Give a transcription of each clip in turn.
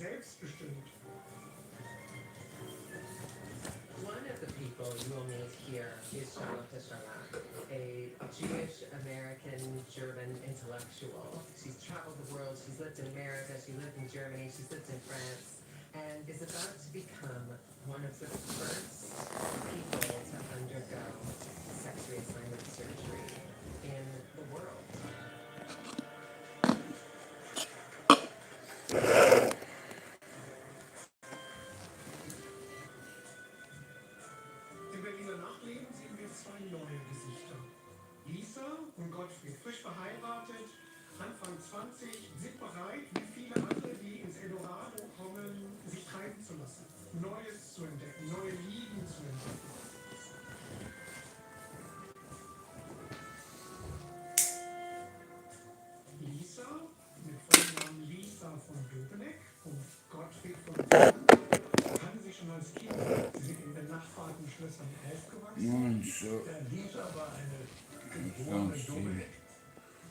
One of the people you will meet here is Charlotte, a Jewish American German intellectual. She's traveled the world, she's lived in America, she lived in Germany, she's lived in France, and is about to become one of the first people to undergo sex reassignment surgery in the world. Im Berliner Nachtleben sehen wir zwei neue Gesichter. Lisa und Gottfried, frisch verheiratet, Anfang 20, sind bereit, wie viele andere, die ins Eldorado kommen, sich treiben zu lassen. Neues zu entdecken, neue Lieben zu entdecken. Lisa, mit vollem Namen Lisa von Dobeneck und Gottfried von Dobeneck, kannten sich schon als Kind. Sie sind in benachbarten Schlössern aufgewachsen. Lisa war eine geborene Dobeneck.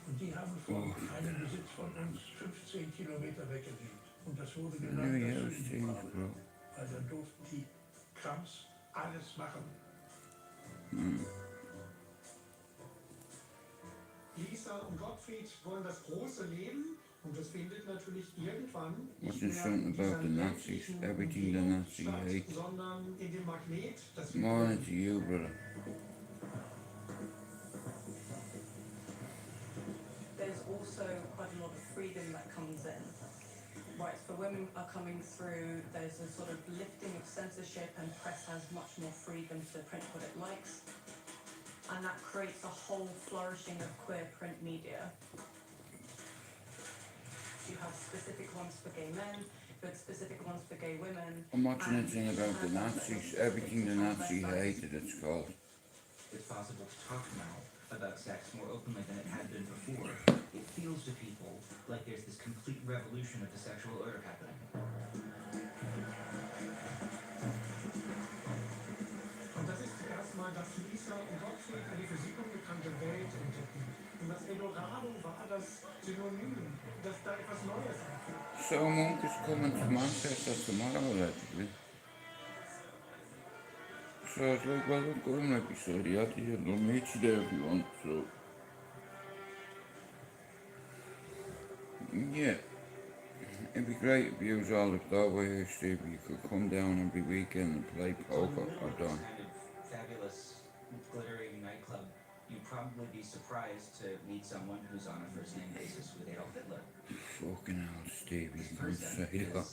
Und die haben von einem Besitz von uns 15 Kilometer weggelebt. Und das wurde genannt das Sündengrab. Weil dann durften die Krams alles machen. Lisa und Gottfried wollen das große Leben und das findet natürlich irgendwann nicht mehr in dieser ländlichen Umgebung statt, sondern in dem Magnet, das wir Morning to you, brother. There's also quite a lot of freedom that comes in. Rights for women are coming through, there's a sort of lifting of censorship and press has much more freedom to print what it likes. And that creates a whole flourishing of queer print media. You have specific ones for gay men, but specific ones for gay women. I'm watching a thing about the Nazis, everything the Nazis hated, it's called. It's possible to talk now about sex more openly than it had been before. It feels to people like there's this complete revolution of the sexual order happening. Und das ist zuerst mal, dass Lisa und Gottfried eine für sie unbekannte Welt entdecken. Und das Eldorado war das Synonym, dass da etwas Neues anfängt. So Monk is coming to Manchester tomorrow, allegedly. So I was like, well, look, go and be sorry, I'll meet you there if you want, so. Yeah. It'd be great if you was all up that way here, Steve. You could come down every weekend and play poker or done. Kind of fabulous, glittering nightclub. You'd probably be surprised to meet someone who's on a first-name basis with Adolf Hitler. Fucking hell, Steve, you can say that.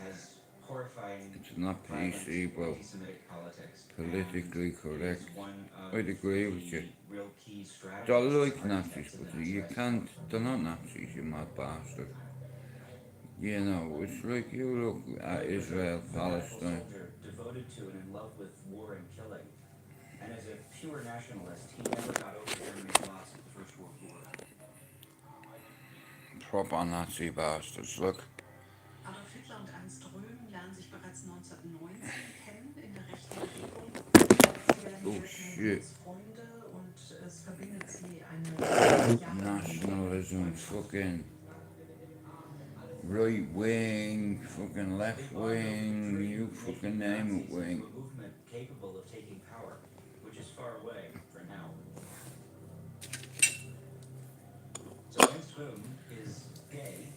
Has horrifying. It's not PC, but anti-Semitic politics. politically correct. I'd agree with you. Real key strategies. I like Nazis, but you can't, they're not Nazis, you mad bastard. You know, it's like you look at Israel, Palestine. Devoted to and in love with war and killing. And as a pure nationalist, he never got over Germany's loss of the First World War. Proper Nazi bastards, look. Adolf Hitler und Ernst Röhm lernen sich bereits 1919 kennen in der rechten Bewegung. Sie werden shit. Freunde und es verbindet sie eine Nationalism, fucking right wing, fucking left wing, you fucking name it wing. A movement capable of taking power, which is far away for now. So Ernst Röhm is gay,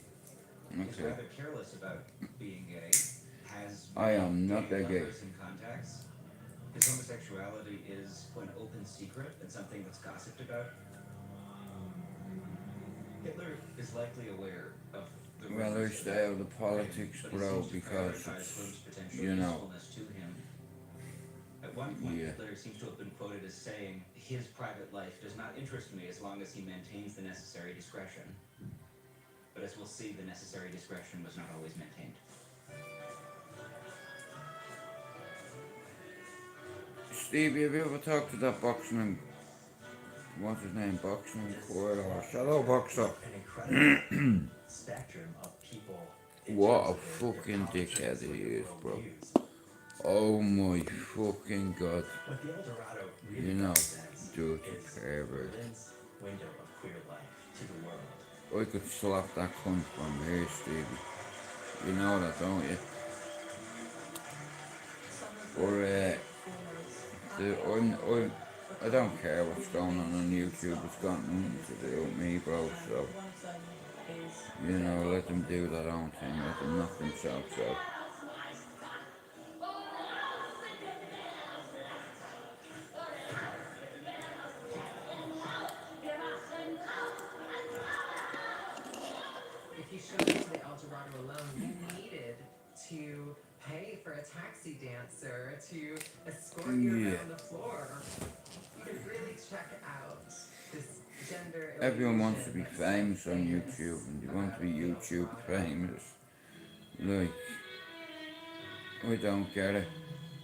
is rather careless about being gay, has I am not that gay. lovers and contacts. His homosexuality is an open secret and something that's gossiped about. Hitler is likely aware of the Well, they stay out of the politics, bro, because it's, you know. To him. At one point, Yeah. Hitler seems to have been quoted as saying, "His private life does not interest me as long as he maintains the necessary discretion." But as we'll see, the necessary discretion was not always maintained. Steve, have you ever talked to that boxing, what's his name, boxing or shadow boxer? An incredible spectrum of people. What a fucking dickhead he is, bro. Oh my fucking god. What the Eldorado really You know, represents dirty is pervert. Berlin's window of queer life to the world. I could slap that cunt from here, Stevie. You know that, don't you? Some of Or the performers I don't care what's going on YouTube. It's got nothing to do with me, bro. So one of them is you know, let them do their own thing. Let them knock themselves out. If you showed up to the El Dorado alone, you needed to pay for a taxi dancer to escort you Yeah. around the floor. You can really check out this gender. Everyone wants to be illusion that's so famous on YouTube, and you want to be about YouTube El Dorado. famous. Like, I don't get it.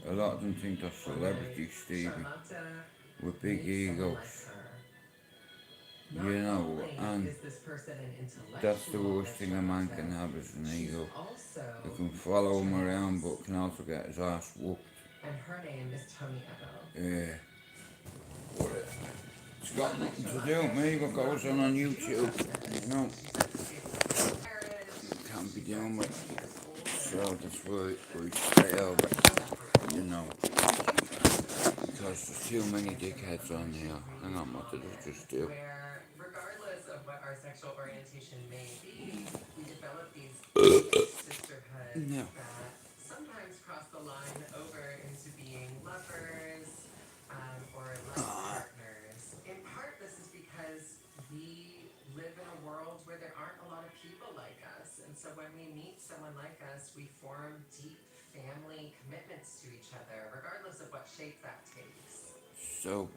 A lot of them think they're celebrities, Stevie, Charlotte with big needs someone like egos. her. You Not know, only and is this person an that's the intellectual worst that thing a man Charlotte, can have is an she's ego. also You can follow him trans. around, but can also get his ass whooped. And her name is Tony Echo. Yeah. But it's got nothing to do with me, what goes on YouTube. You know, can't be doing with. So that's why we stay over. You know, because there's too many dickheads on here. Hang on, what did I just do? Where, regardless of what our sexual orientation may be, we develop these sisterhoods No. that sometimes cross the line over into being lovers or life partners. In part, this is because we live in a world where there aren't a lot of people like us, and so when we meet someone like us, we form deep family commitments to each other, regardless of what shape that takes. So,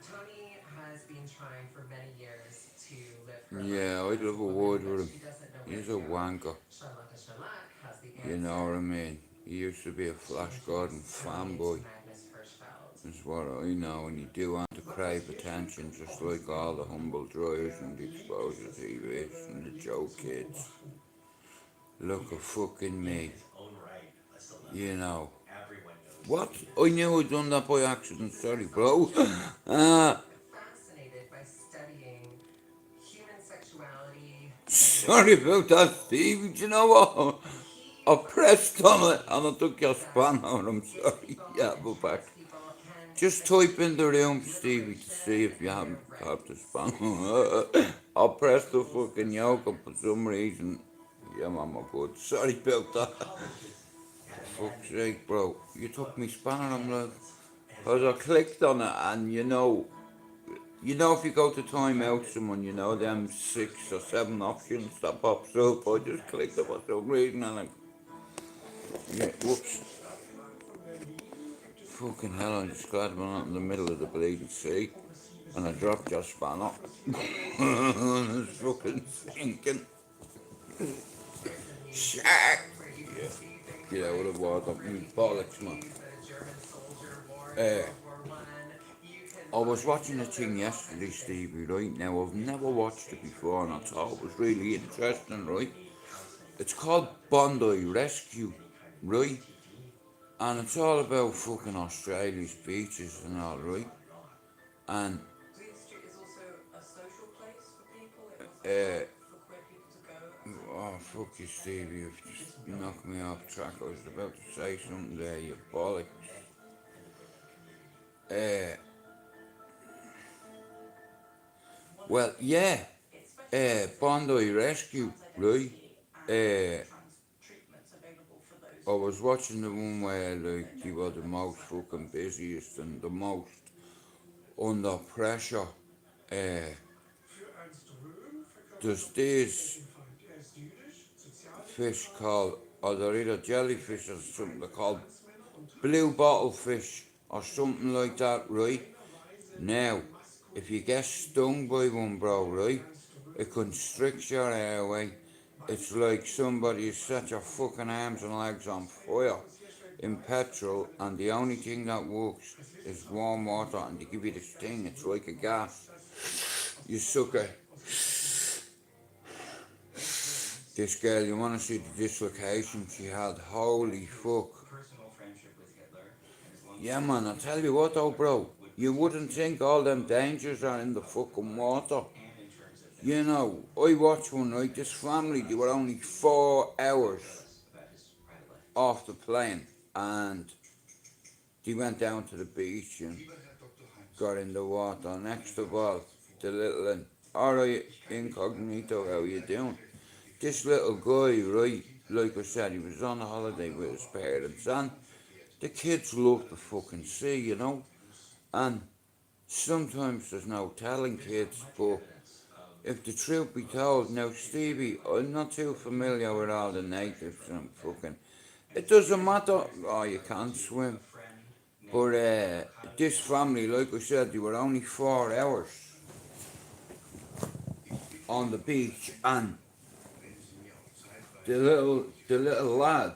Tony has been trying for many years to live her yeah, life I'd as love a woman, word but with him. she doesn't know He's a where to. wanker. Charlotte has the answer. You know what I mean? He used to be a Flash Gordon fanboy. That's what I know, and you do want to crave attention, just like all the humble dryers and the exposure TVs and the joke kids. Look at fucking me, His own right, a celebrity. you know. Everyone knows. What? I knew I'd done that by accident, sorry bro. Fascinated by studying human sexuality. Sorry about that, Steve. Do you know what? I pressed on it and I took your spanner. I'm sorry. Yeah, we're back. Just type in the room, Stevie, to see if you haven't got the spanner. I pressed the fucking yoke and for some reason. Yeah, man, my good. Sorry about that. Fuck's sake, bro. You took me spanner, I'm like. Because I clicked on it and you know if you go to time out someone, you know, them 6 or 7 options that pops up. I just clicked it for some reason and yeah, whoops. Fucking hell, I'm just glad we're not in the middle of the bleeding sea. And I dropped your spanner. It's fucking sinking. Shit! Yeah. Get out of the water, me bollocks, man. I was watching a thing yesterday, Stevie, right? Now, I've never watched it before and I thought it was really interesting, right? It's called Bondi Rescue, right? And it's all about fucking Australia's beaches and all, right? And Green Street is also a social place for people. It was uh, for queer people to go. oh fuck you, Stevie, you've just knocked me off track. I was about to say something there, you bollocks. Well, yeah, Bondi Rescue, right? Treatments available for those. I was watching the one where like they were the most fucking busiest and the most under pressure. Für Ernst Röhm There's verkörpert this er ist jüdisch, fish called, or they're either jellyfish or something, they're called Sozialmänner und blue bottle fish or something like that, right? Now, if you get stung by one, bro, right, it constricts your airway. It's like somebody has set your fucking arms and legs on fire in petrol, and the only thing that works is warm water, and they give you this thing, it's like a gas. You suck it. This girl, you want to see the dislocation she had? Holy fuck. Personal friendship with Hitler and his long Yeah, man, I tell you what though, bro. You wouldn't think all them dangers are in the fucking water. and in terms of You know, I watched one, right? This family, they were only 4 hours About his private life. off the plane, and they went down to the beach and got in the water. Next of all, the little one, alright, incognito, how you doing? This little guy, right, like I said, he was on a holiday with his parents, and the kids love the fucking sea, you know, and sometimes there's no telling kids, but if the truth be told, now Stevie, I'm not too familiar with all the natives and fucking, it doesn't matter, oh, you can't swim, but this family, like I said, they were only 4 hours on the beach, and the little lad,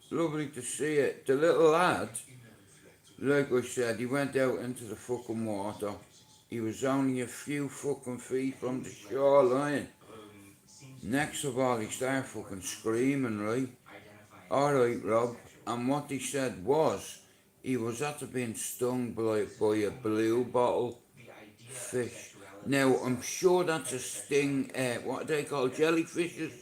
lovely to see it, the little lad, like I said, he went out into the fucking water. He was only a few fucking feet from the shoreline. Next of all, he started fucking screaming, right? Alright, Rob. And what he said was, he was after being stung by a blue bottle fish. Now, I'm sure that's a sting, what are they called, jellyfishes?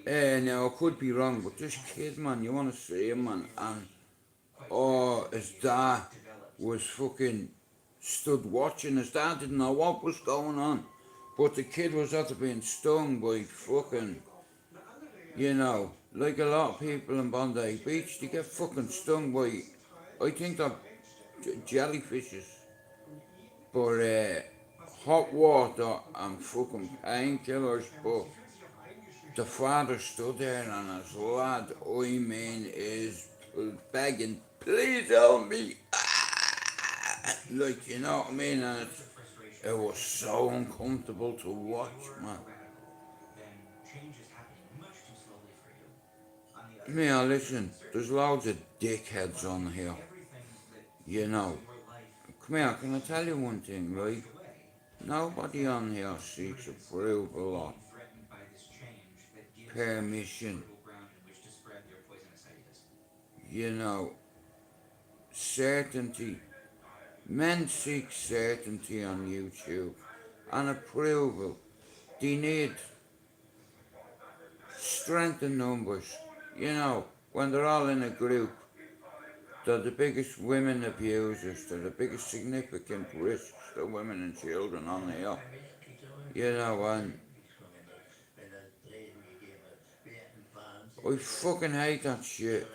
Now, I could be wrong, but this kid, man, you want to see him, man, and his dad was fucking stood watching. His dad didn't know what was going on, but the kid was after being stung by fucking, you know, like a lot of people in Bondi Beach, they get fucking stung by, I think they're jellyfishes, but hot water and fucking painkillers, but the father stood there and his lad, I mean, is begging, please help me. Like, you know what I mean? And it was so uncomfortable to watch, man. Yeah, listen, there's loads of dickheads on here. You know. Come here, can I tell you one thing, right? Nobody on here seeks approval or permission. You know, certainty. Men seek certainty on YouTube and approval. They need strength in numbers. You know, when they're all in a group, they're the biggest women abusers, they're the biggest significant risks to women and children on here. You know, and I fucking hate that shit.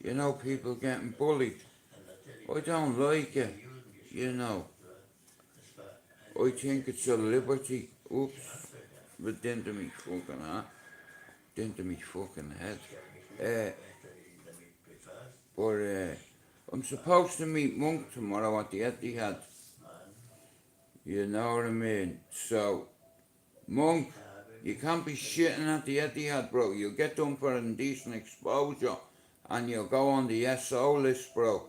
You know, people getting bullied. I don't like it, you know. I think it's a liberty. Oops, but into me fucking heart. Into me fucking head. But I'm supposed to meet Monk tomorrow at the Etihad. You know what I mean? So, Monk, you can't be shitting at the Etihad, bro. You'll get done for indecent exposure and you'll go on the SO list, bro.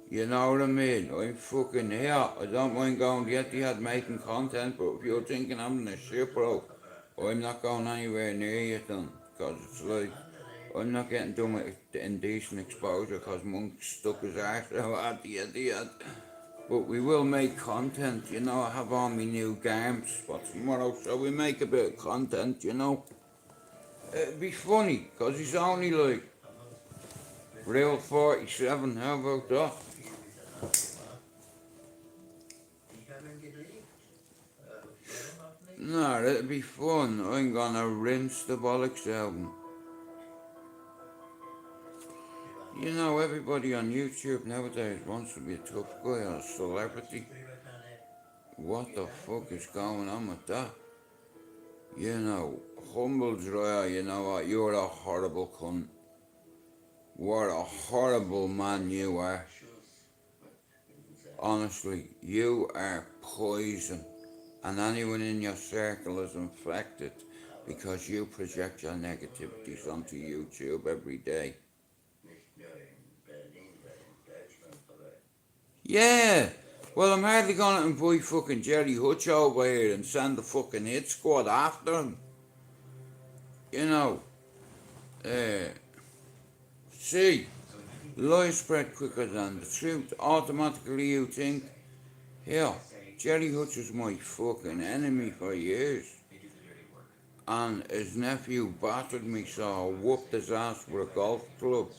You know what I mean? I'm fucking here. I don't mind going to the Etihad making content, but if you're thinking I'm in a shit, bro, I'm not going anywhere near you then. Because it's like, I'm not getting done with the indecent exposure because Monk stuck his arse out at the Etihad. But we will make content, you know. I have all my new games for tomorrow, so we make a bit of content, you know. It'd be funny, because he's only like real 47, how about that? No, it'd be fun. I'm gonna rinse the bollocks album. You know, everybody on YouTube nowadays wants to be a tough guy or a celebrity. What the fuck is going on with that? You know, humble dryer, you know what, you're a horrible cunt. What a horrible man you are. Honestly, you are poison. And anyone in your circle is infected because you project your negativities onto YouTube every day. Yeah, well, I'm hardly gonna invite fucking Jerry Hutch over here and send the fucking hit squad after him. You know, see, lies spread quicker than the truth. Automatically you think, here, Jerry Hutch was my fucking enemy for years. They do the dirty work. And his nephew battered me, so I whooped his ass with a golf club.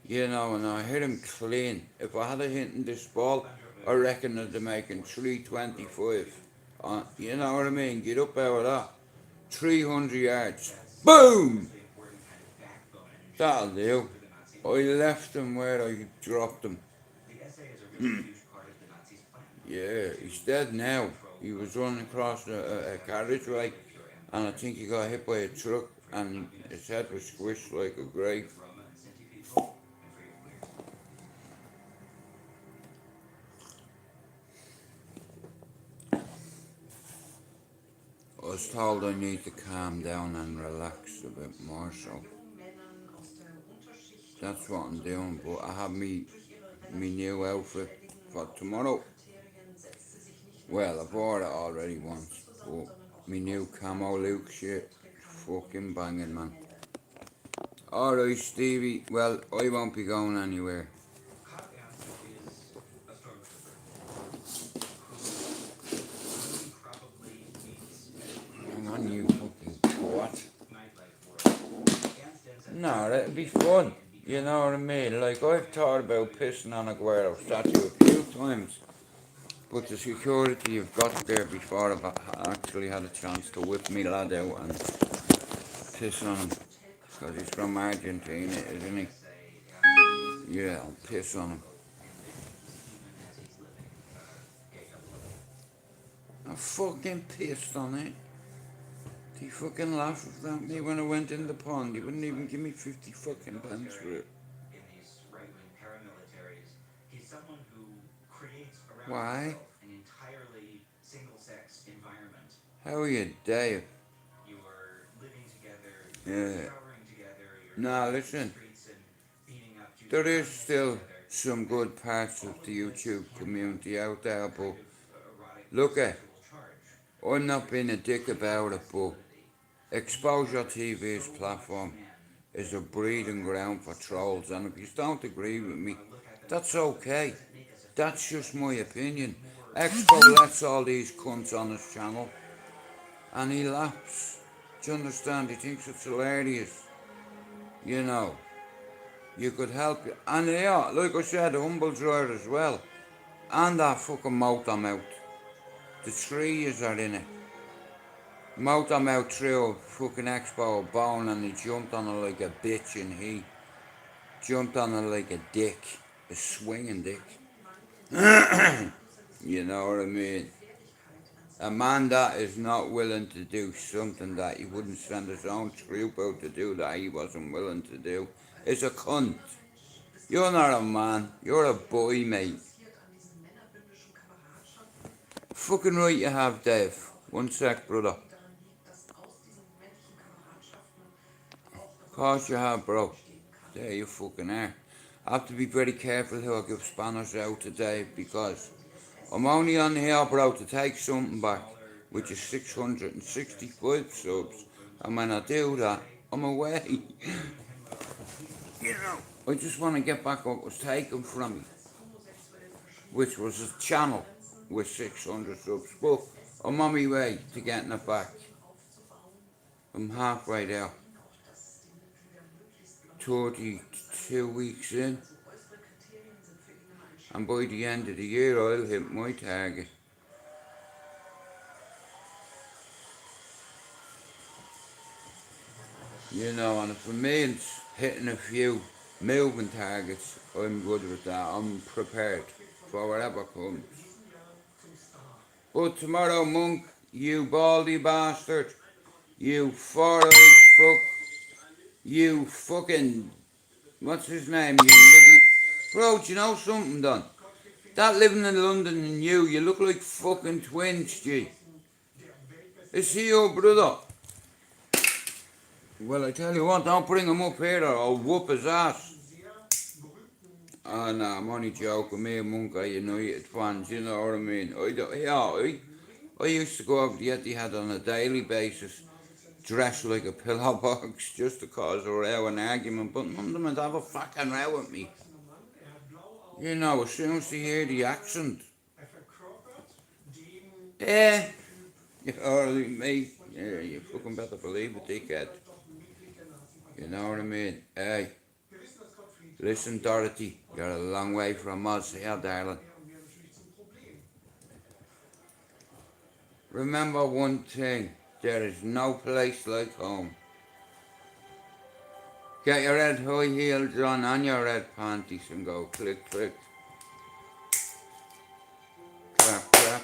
You know, and I hit him clean. If I had hit this ball, I reckon I'd be making 325. You know what I mean? Get up out of that. 300 yards. Boom! That'll do. I left him where I dropped him. The essay is a really huge part of the Nazis' plan. Yeah, he's dead now. He was running across a carriageway, and I think he got hit by a truck, and his head was squished like a grape. Roma and Sinti people, and for your queers. I was told I need to calm down and relax a bit more, so that's what I'm doing. But I have me new outfit for tomorrow. Well, I bought it already once, but me new camo Luke shit, fucking banging, man. Alright, Stevie, well, I won't be going anywhere. Cop Ernst is a stormtrooper who probably meets Hang on, you fucking what? nightlife world. Ernst ends up No, that'd be fun. You know what I mean? Like, I've thought about pissing on a Aguero statue a few times, but the security have got there before I've actually had a chance to whip me lad out and piss on him. Because he's from Argentina, isn't he? Yeah, I'll piss on him. I fucking pissed on it. He fucking laughed at me when I went in the pond. He wouldn't even give me 50 fucking pence for it. in these right-wing paramilitaries. He's someone who creates around Why? himself an entirely single-sex environment. How are you, Dave? You are living together, Yeah. showering together, you're Nah, going to the listen. streets and beating up Jews There is together. still some good parts of the YouTube community out there, but Erotic look at, sexual charge. I'm not being a dick about it, but Exposure TV's platform is a breeding ground for trolls, and if you don't agree with me, that's okay. That's just my opinion. Expo lets all these cunts on his channel, and he laughs. Do you understand? He thinks it's hilarious. You know, you could help you. And yeah, like I said, a humble dryer as well. And that fucking motor mouth. The trees are in it. Motor mouth threw a fucking Expo a bone, and he jumped on it like a bitch, and he jumped on it like a dick. A swinging dick. You know what I mean? A man that is not willing to do something that he wouldn't send his own troop out to do that he wasn't willing to do is a cunt. You're not a man, you're a boy, mate. Fucking right you have, Dave. One sec, brother. Of course you have, bro. There you fucking are. I have to be very careful who I give spanners out today, because I'm only on here, bro, to take something back, which is 665 subs. And when I do that, I'm away. You know, I just want to get back what was taken from me, which was a channel with 600 subs. But I'm on my way to getting it back. I'm halfway there. 32 weeks in. And by the end of the year, I'll hit my target. You know, and if it means hitting a few moving targets, I'm good with that. I'm prepared for whatever comes. But tomorrow, Monk, you baldy bastard, you four-eyed fuck, you fucking, what's his name, you living, bro, do you know something, Don? That living in London and you look like fucking twins, G. Is he your brother? Well, I tell you what, don't bring him up here or I'll whoop his ass. Oh, no, I'm only joking. Me and Monk are United fans, you know what I mean? I used to go over the Etihad on a daily basis, dressed like a pillow box, just to cause a row and argument, but none of them would have a fucking row with me. You know, as soon as they hear the accent, Yeah, you already me. Yeah, you fucking better believe it, dickhead. vielleicht doch Mitglied der Nazi-Partei. You know what I mean? Hey, Wir wissen, dass Gottfried listen, Dorothy, you're a long way from us here, darling. mehr und mehr natürlich zum Problem. Remember one thing, there is no place like home. Get your red high heels on and your red panties and go click, click. Clap, clap.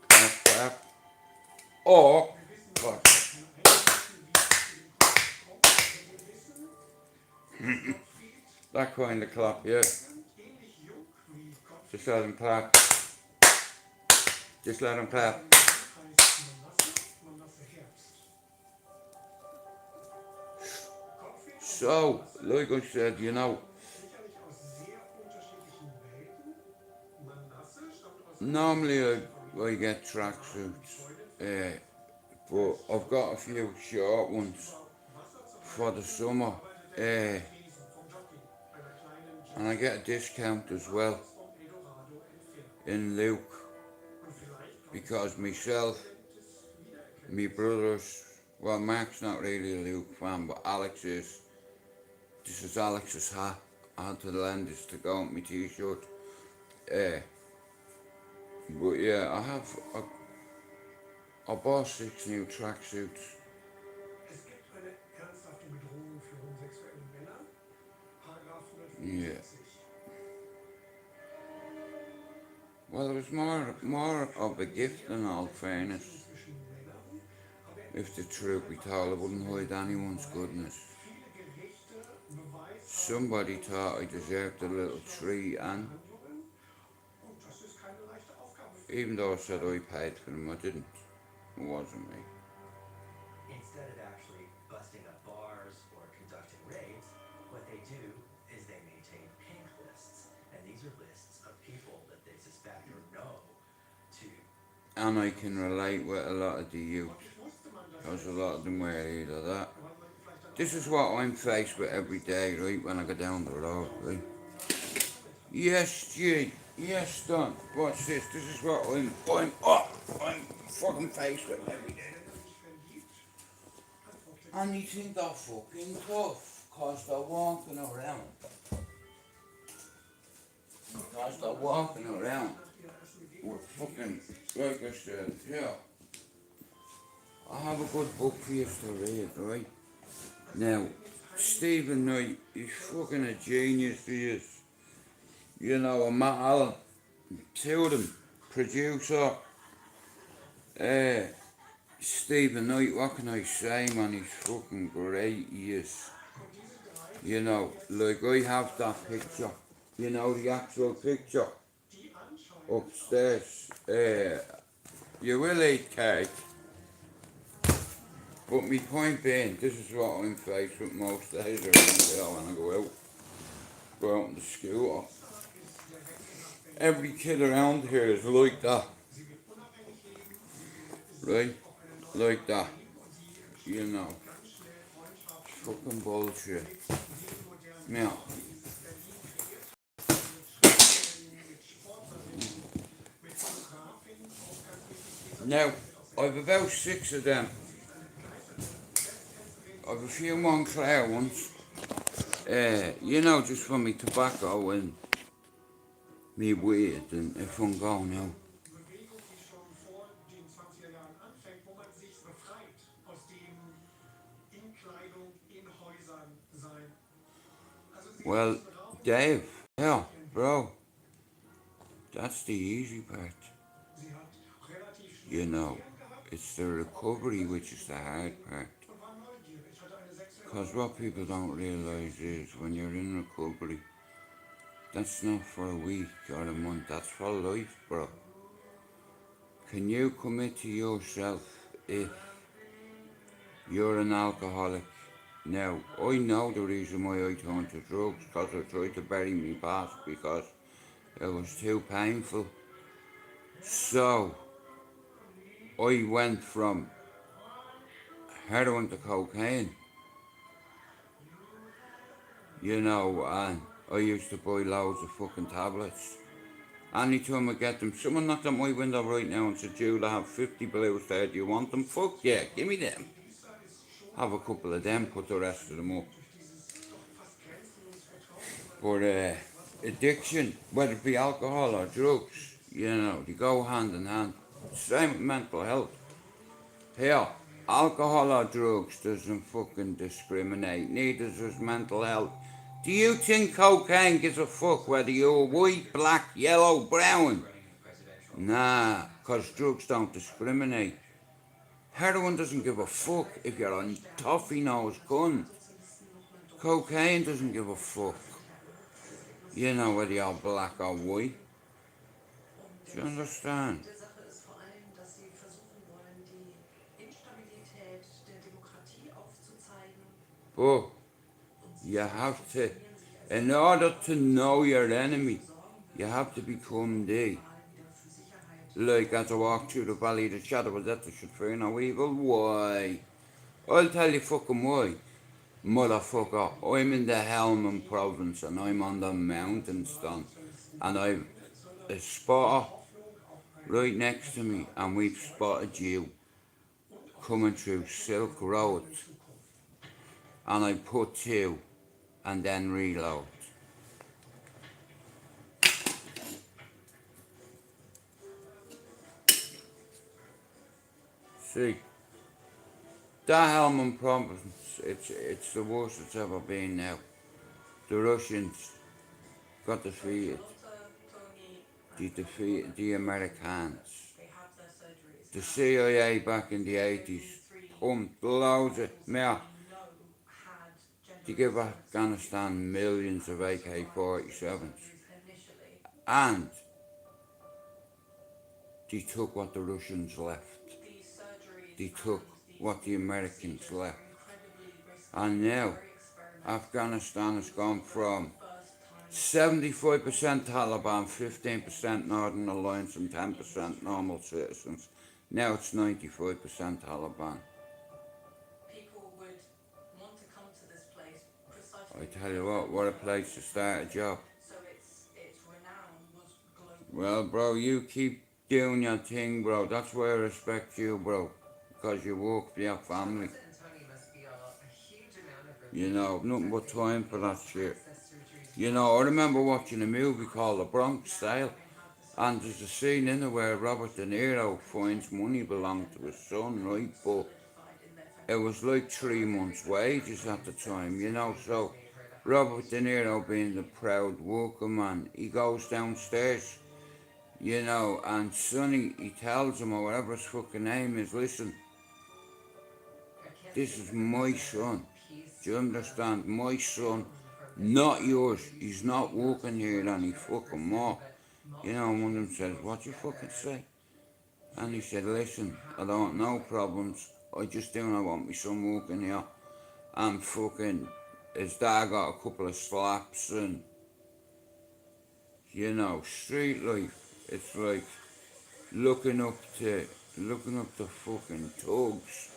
Clap, clap. Or, Wir wissen, fuck. kann einschätzen, wie es zu dem Konflikt kommt, aber wir wissen, dass Gottfried That kind of clap, yeah. ähnlich jung wie Gottfried Just let him clap. Just let him clap. sein Mann heißt Manasse Herbst. Gottfried und So, like I said, you know, sicherlich aus sehr unterschiedlichen Welten. Manasse stammt aus normally I get tracksuits, but I've got a few short ones for the summer, and I get a discount as well in Luke, because myself, my brothers, well, Mark's not really a Luke fan, but Alex is. This is Alex's hat. I had to lend this to go with my t-shirt. But yeah, I bought 6 new tracksuits. Es gibt eine ernsthafte Bedrohung für homosexuelle Männer. Paragraph Yeah. 145. Well, it was more of a gift in all fairness. Zwischen Männern, aber If the truth be told, I wouldn't hide anyone's goodness. viele Gerichte beweisen Somebody thought I deserved a little treat, and Handlungen. Und das ist keine leichte Aufgabe. even though I said I paid for them, I didn't. It wasn't me. Instead of actually busting up bars or conducting raids, what they do is they maintain pink lists. And these are lists of people that they suspect or know to. And I can relate with a lot of the youth, because a lot of them were either that. This is what I'm faced with every day, right, when I go down the road, right? Yes, G. Yes, Don. Watch this. This is what I'm fucking faced with every day. And you think they're fucking tough, cause they're walking around. Cause they're walking around with fucking, like I said, yeah. I have a good book for you to read, right? Now, Stephen Knight, he's fucking a genius, he is. You know, and Matt Allen, 2 of them, producer, Stephen Knight, what can I say, man, he's fucking great, he is. You know, like I have that picture, you know, the actual picture, upstairs, you will eat cake. But my point being, this is what I'm faced with most days around when I go out on the scooter. Every kid around here is like that. Right? Like that. You know. Fucking bullshit. Now. Now, I've about 6 of them. I've a few Montclair ones. You know, just for me tobacco and me weed, and if I'm going out. Bewegung, die schon vor den 20er Jahren anfängt, wo man sich befreit aus dem in Kleidung, in Häusern sein. Also sie Well, müssen raus. Dave, yeah, bro, that's the easy part. Sie hat relativ You schnell know, Ferien gehabt it's the recovery which is the hard part. und war neugierig. Hatte eine sexuelle Because what people don't realise is when you're in recovery, that's not for a week or a month, that's for life, bro. Can you commit to yourself if you're an alcoholic? Now, I know the reason why I turned to drugs, because I tried to bury my past because it was too painful. So, I went from heroin to cocaine. You know, and I used to buy loads of fucking tablets Anytime I get them, someone knocked on my window right now and said, Jude, I have 50 blues there, do you want them? Fuck yeah, give me them. Have a couple of them, put the rest of them up. But addiction, whether it be alcohol or drugs, you know, they go hand in hand. Same with mental health. Here, alcohol or drugs doesn't fucking discriminate, neither does mental health. Do you think cocaine gives a fuck whether you're white, black, yellow, brown? Nah, cause drugs don't discriminate. Heroin doesn't give a fuck if you're a toffee nose gun. Cocaine doesn't give a fuck. You know whether you're black or white. Do you understand? Die Sache ist vor allem, dass sie versuchen wollen, die Instabilität der Demokratie aufzuzeigen. But you have to, in order to know your enemy, you have to become thee. Like as I walk through the valley of the shadow of death, I should fear no evil. Why? I'll tell you fucking why. Motherfucker, I'm in the Helmand province and I'm on the mountains then. And I've a spotter right next to me and we've spotted you coming through Silk Road. And I put two and then reload. See, that Helmand province, it's the worst it's ever been now. The Russians got defeated. They defeated the Americans. The CIA back in the 80s pumped loads of meth. They give Afghanistan millions of AK-47s. And they took what the Russians left. They took what the Americans left. And now Afghanistan has gone from 75% Taliban, 15% Northern Alliance and 10% normal citizens. Now it's 95% Taliban. People would want to come to this place precisely. I tell you what a place to start a job. So its renown was global. Well, bro, you keep doing your thing, bro. That's why I respect you, bro. Because you work for your family. You know, nothing but time for that shit. You know, I remember watching a movie called The Bronx Tale, and there's a scene in it where Robert De Niro finds money belonged to his son, right? But it was like 3 months' wages at the time, you know. So Robert De Niro, being the proud working man, he goes downstairs, you know, and Sonny, he tells him, or whatever his fucking name is, listen, this is my son. Do you understand? My son, not yours. He's not working here any fucking more. You know, one of them says, what you fucking say? And he said, listen, I don't want no problems. I just don't want my son working here. And fucking, his dad got a couple of slaps and, you know, street life. It's like looking up to fucking thugs.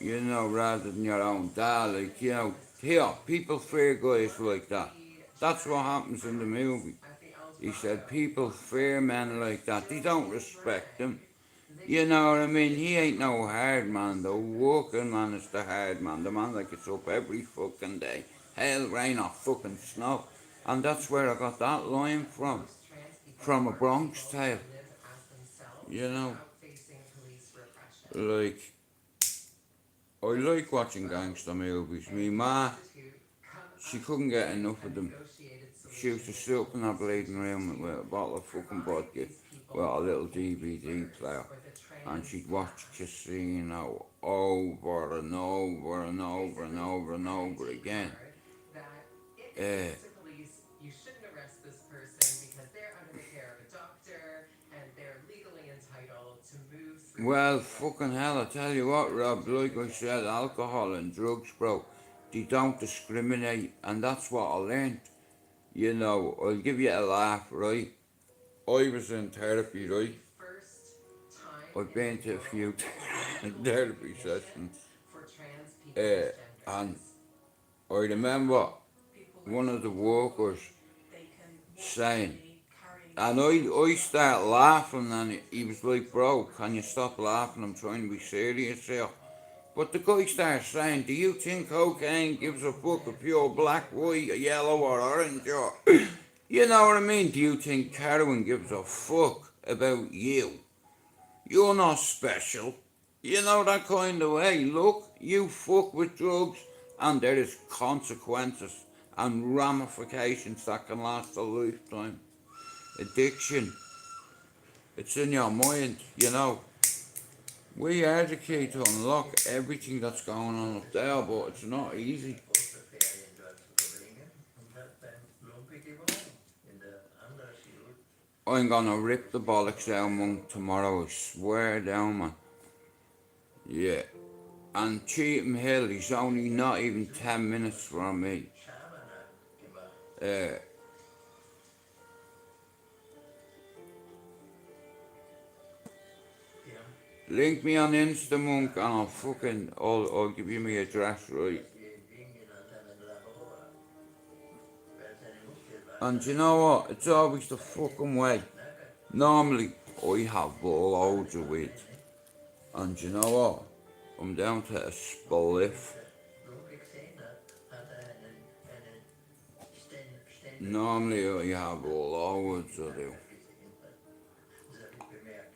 You know, rather than your own dad, like, you know, here, people fear guys like that. That's what happens in the movie. He said, people fear men like that. They don't respect them. You know what I mean? He ain't no hard man. The working man is the hard man. The man that gets up every fucking day. Hail, rain or fucking snow. And that's where I got that line from. From A Bronx Tale. You know? Like, I like watching gangster movies. Me ma, she couldn't get enough of them. She used to sit up in her bleeding room with a bottle of fucking vodka with a little DVD player. And she'd watch Casino over and over and over and over and over again. You shouldn't arrest this person because they're under the care of a doctor and they're legally entitled to move through. Well, fucking hell, I tell you what, Rob, like I said, alcohol and drugs, bro, they don't discriminate, and that's what I learned. You know, I'll give you a laugh, right? I was in therapy, right? I've been to a few therapy sessions. And I remember one of the workers saying, And I start laughing, and he was like, bro, can you stop laughing? I'm trying to be serious here. But the guy starts saying, do you think cocaine gives a fuck if you're black, white, yellow, or orange? Or you know what I mean? Do you think heroin gives a fuck about you? You're not special. You know, that kind of way. Look, you fuck with drugs, and there is consequences and ramifications that can last a lifetime. Addiction, it's in your mind, you know. We are the key to unlock everything that's going on up there, but it's not easy. Osterferien dort zu verbringen und hat beim Lumpi gewonnen. In der Undershield. I'm gonna rip the bollocks out monk tomorrow, I swear down, man. Yeah. And Cheetham Hill, he's only not even 10 minutes from me. Schabernack gemacht. Uh, Die haben link me on Insta, monk, and I'll give you my address, right? die in Wien genannt haben ein Labor. Weil seine Mutter war And you know what? It's always the fucking way. Normally, I have loads of weed. And you know what? I'm down to a spliff. Lumpi gesehen hat, hat einen Ständer. Normally, I have loads of them. Das habe ich bemerkt.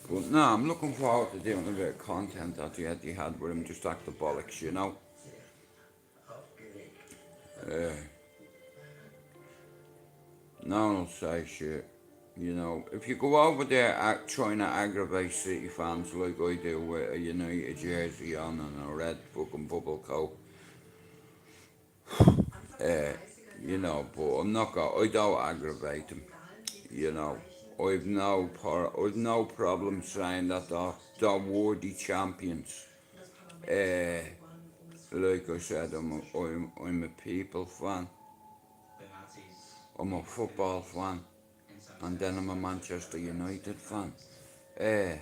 But no, I'm looking forward to doing a bit of content that he had with him, just like the bollocks, you know. Aufgeregt. No one will say shit. You know, if you go over there trying to aggravate City fans like I do with a United jersey on and a red fucking bubble coat, you know, but I'm not I don't aggravate them. You know, I've no problem saying that they're worthy champions. Like I said, I'm a people fan. The Nazis, I'm a football fan. in some And sense, then I'm a Manchester United fan. And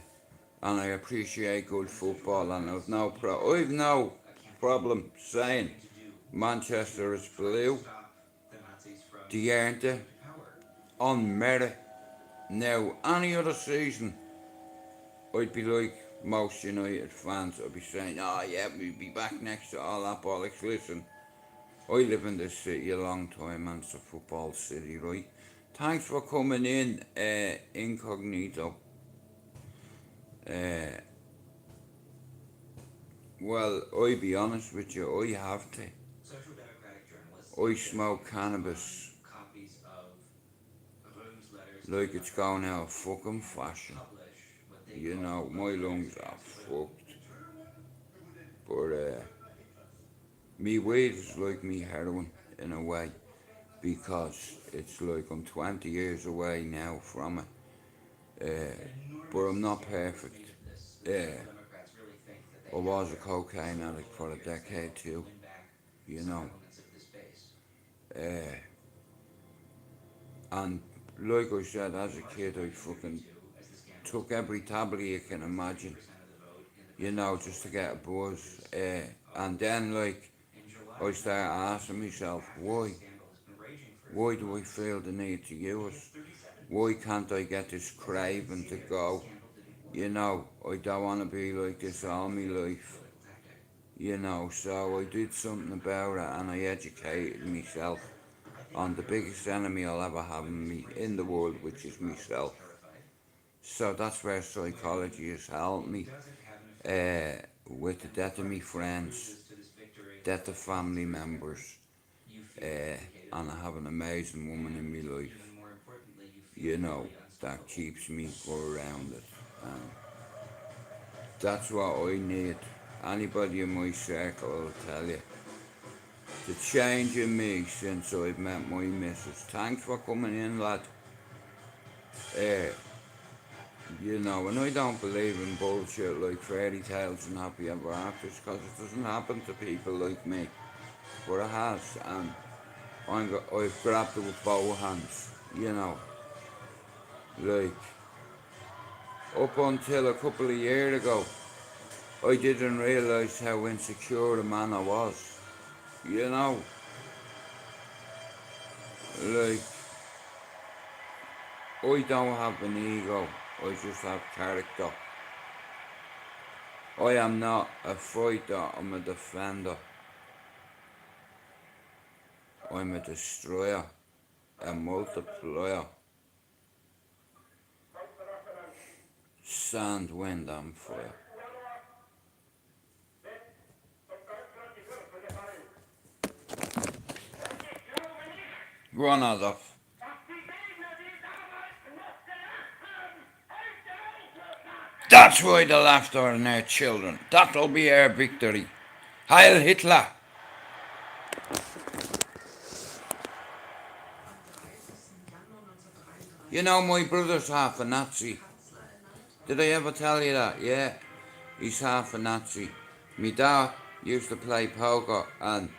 I appreciate good football, and I've no problem saying to do Manchester is blue. stop the Nazis from They earned it power. on merit. Now, any other season, I'd be like most United fans. I'd be saying, oh yeah, we'll be back next to all that bollocks. Listen, I live in this city a long time, and it's a football city, right? Thanks for coming in, incognito. Well, I be honest with you, I have to. Social Democratic journalists I smoke cannabis copies of Röhm's letters like it's going out of fucking fashion. publish what they You call know, my lungs are fucked. But me weed is like me heroin in a way, because it's like I'm 20 years away now from it. But I'm not perfect. Democrats really think that I was a cocaine addict for a decade too, win back you know. elements of this base. And like I said, as a kid, I fucking As the scandal took every tablet you can imagine, percent of the vote in the you know, just to get a buzz. And then, like, in July, I started asking myself, why? scandal has been raging for Why do I feel the need to use? Why can't I get this craving to go? You know, I don't want to be like this all my life. You know, so I did something about it, and I educated myself on the biggest enemy I'll ever have in the world, which is myself. So that's where psychology has helped me. With the death of my friends, to this victory. death of family members, You feel and I have an amazing woman in my life, even more importantly, you feel you know, that keeps me around it. And that's what I need. Anybody in my circle will tell you. The change in me since I've met my missus. Thanks for coming in, lad. You know, and I don't believe in bullshit like fairy tales and happy ever afters, because it doesn't happen to people like me. But it has, and I've grabbed it with both hands, you know. Like, up until a couple of years ago, I didn't realise how insecure a man I was, you know. Like, I don't have an ego, I just have character. I am not a fighter, I'm a defender. I'm a destroyer, a multiplier. Sand, wind, and fire. Run, Adolf. That's why the laughter in our children. That'll be our victory. Heil Hitler! You know, my brother's half a Nazi. Did I ever tell you that? Yeah, he's half a Nazi. Me dad used to play poker, and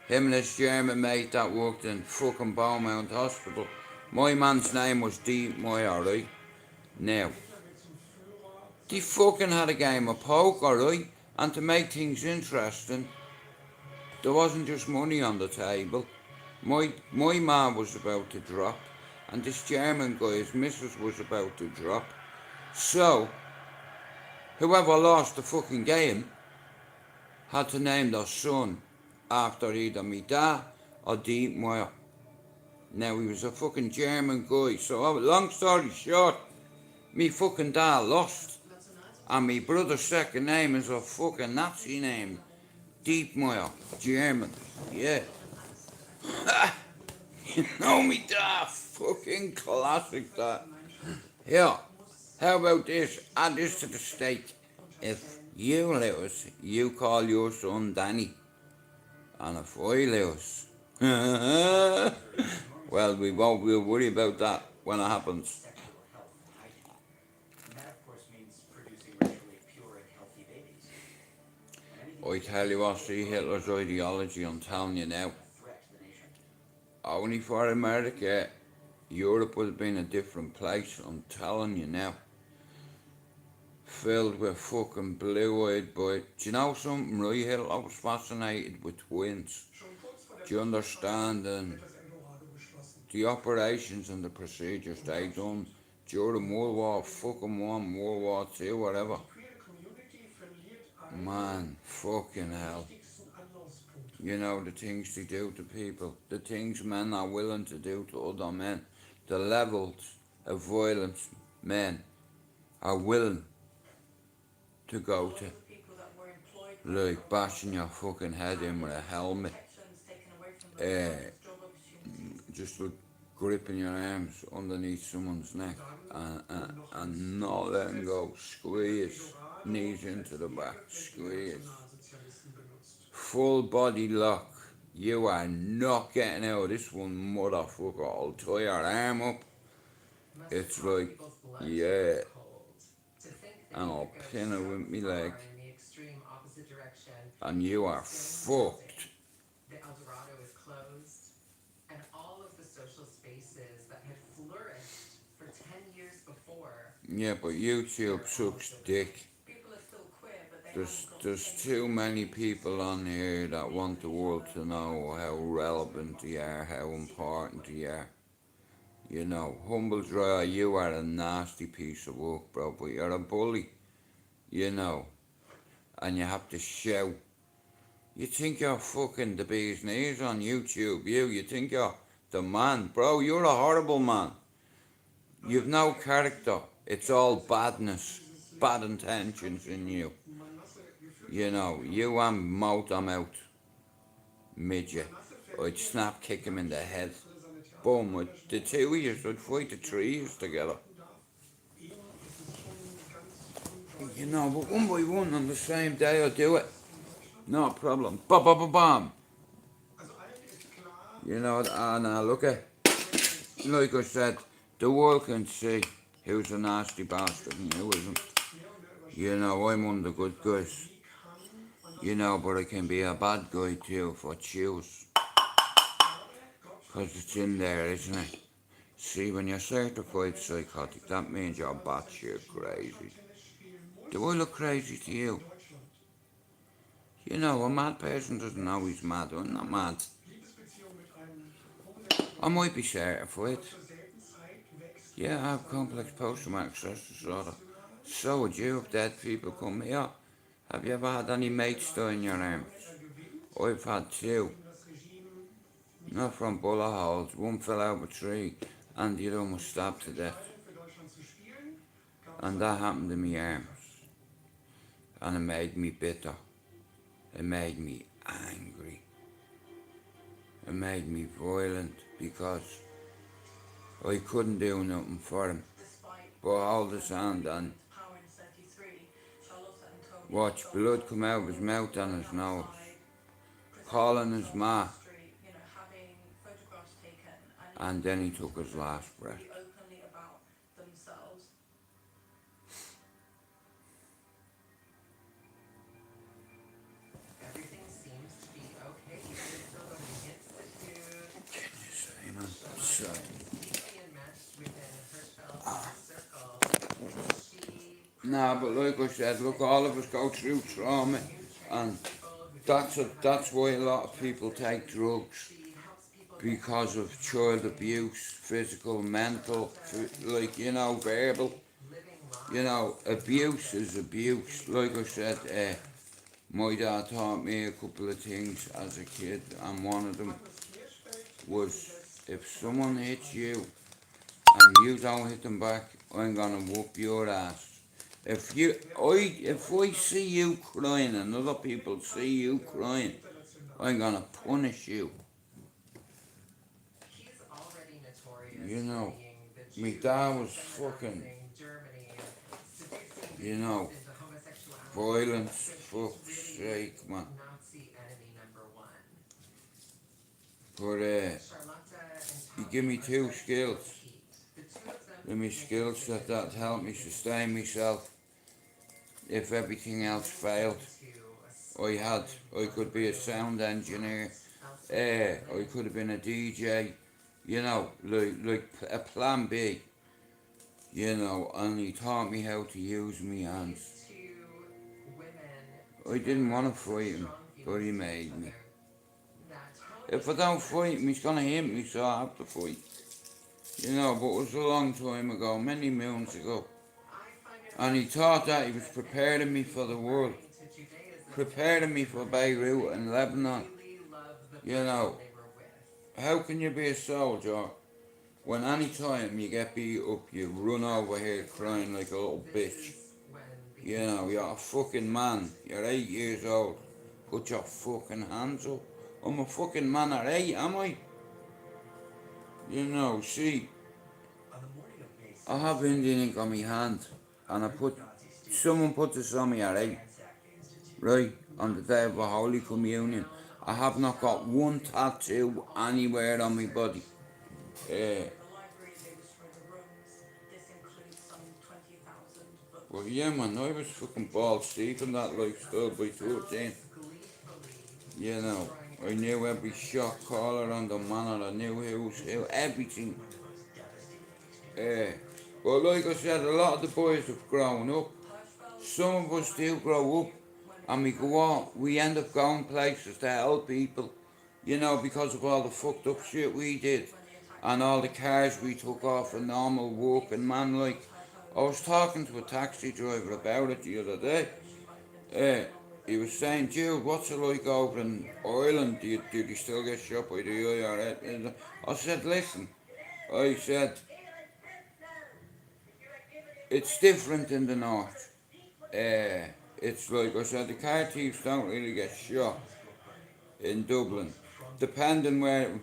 him and his German mate that worked in fucking Beaumont Hospital. My man's name was D. Meyer, right? Now, they fucking had a game of poker, right? And to make things interesting, there wasn't just money on the table. My man was about to drop, and this German guy's missus was about to drop. So, whoever lost the fucking game had to name their son after either me dad or Dietmeier. Now, he was a fucking German guy, so long story short, me fucking dad lost. And me brother's second name is a fucking Nazi name. Dietmeier, German, yeah. You know me dad, fucking classic that. Yeah, how about this? Add this to the stake. If you lose, you call your son Danny. And if I lose, well, we'll worry about that when it happens. Sexual health hygiene. And that, of course, means producing racially pure and healthy babies. And anything I tell you what, see Hitler's ideology, I'm telling you now. a threat to the nation. Only for America, Europe would have been a different place, I'm telling you now. Filled with fucking blue-eyed boys. Do you know something, right? Hitler was fascinated with twins. Schon kurz vor der Do you understand? And wird das Eldorado geschlossen. the operations and the procedures they done during World War fucking One, World War Two, whatever. Die queere Community verliert einen Man, fucking hell. wichtigsten Anlaufpunkt. You know, the things they do to people, the things men are willing to do to other men, the levels of violence men are willing to go Lots to. of people that were employed Like bashing your fucking head in with a helmet, protections taken away from them, job opportunities. just with gripping your arms underneath someone's neck and not letting go, squeeze, knees into the back, squeeze. Nationalsozialisten benutzt. Full body lock. You are not getting out of this one, motherfucker. I'll tie your arm up. Must It's cause like, people's blood to yeah. run cold. To think that And you I'll could go pin her so with me far leg. in the extreme opposite direction. And you are Still fucked. The El Dorado is closed, and all of the social spaces that had flourished for 10 years before. Yeah, but YouTube sucks dick. People are still queer, but they There's haven't got there's any too many people on here that want the world to know how relevant they are, how important they are. You know, humble dry, you are a nasty piece of work, bro, but you're a bully. You know, and you have to shout. You think you're fucking the bee's knees on YouTube, you think you're the man. Bro, you're a horrible man. You've no character. It's all badness, bad intentions in you. You know, you and Mout, I'm out. Midget. I'd snap kick him in the head. Boom, the two of you would fight the trees together. You know, but one by one on the same day I'll do it. No problem. Bam, bam, bam, bam. Also allen ist klar, You know, and look at, like I said, the world can see who's a nasty bastard and who isn't. You know, I'm one of the good guys. You know, but I can be a bad guy too if I choose. Because it's in there, isn't it? See, when you're certified psychotic, that means you're batshit crazy. Do I look crazy to you? You know, a mad person doesn't know he's mad. I'm not mad. Liebesbeziehung mit einem homosexuellen I might be certified. zur selben Zeit wächst Yeah, I have complex post-traumatic stress disorder. So would you if dead people come here. Have you ever had any mates die in your arms? I've had two. das Regime Not from bullet holes. One fell out of a tree and the other one was stabbed to death. für Deutschland zu spielen, gab And that happened in my arms. And it made me bitter. It made me angry. It made me violent because I couldn't do nothing for him Despite but hold his hand and power in 33, Charlotte and Tony watch got blood come out of his mouth and his nose, outside, calling his presenting ma, themselves on the street, you know, having photographs taken, and then he took his last breath. really openly about themselves. Everything seems to be okay. There's still an institute. Can you say, man? So, Deeply enmeshed within Hirschfeld's circle. She nah, but like I said, look, all of us go through trauma, and that's why a lot of people take drugs, because of child abuse, physical, mental, like, you know, verbal. You know, abuse is abuse. Like I said, my dad taught me a couple of things as a kid, and one of them was, if someone hits you and you don't hit them back, I'm gonna whoop your ass. If I see you crying and other people see you crying, I'm gonna punish you. He's already notorious You know, for being my the dad Jew was fucking, Germany, seducing you know, into homosexuality. violence, So fuck's he's really sake, man. Nazi enemy number one. But Charlotta he and give me Tony two are skills. the two of them Give me skills that help me sustain myself. If everything else failed, I could be a sound engineer. I could have been a DJ. You know, like a plan B. You know, and he taught me how to use my hands. I didn't want to fight him, but he made me. If I don't fight him, he's gonna hit me, so I have to fight. You know, but it was a long time ago, many moons ago. And he thought that he was preparing me for the world, preparing me for Beirut and Lebanon. You know, how can you be a soldier when any time you get beat up, you run over here crying like a little bitch? You know, you're a fucking man, you're 8 years old, put your fucking hands up. I'm a fucking man at 8, am I? You know, see, On the morning of May 6th, I have Indian ink on my hand, and someone put this on me at 8, right, on the day of the Holy Communion. I have not got one tattoo anywhere on my body. The library, they destroyed the rooms. This includes some 20,000 books. Well, yeah, man, I was fucking bald Steve in that lifestyle by 13. You know, I knew every shot caller on the manor, I knew who was who, everything. But like I said, a lot of the boys have grown up. Some of us still grow up, and we end up going places to help people, you know, because of all the fucked up shit we did, and all the cars we took off a normal working man like. I was talking to a taxi driver about it the other day. He was saying, Jude, what's it like over in Ireland? Do you still get shot by the IRA? I said, listen, I said, it's different in the north. It's like I said, the car thieves don't really get shot in Dublin. Depending where,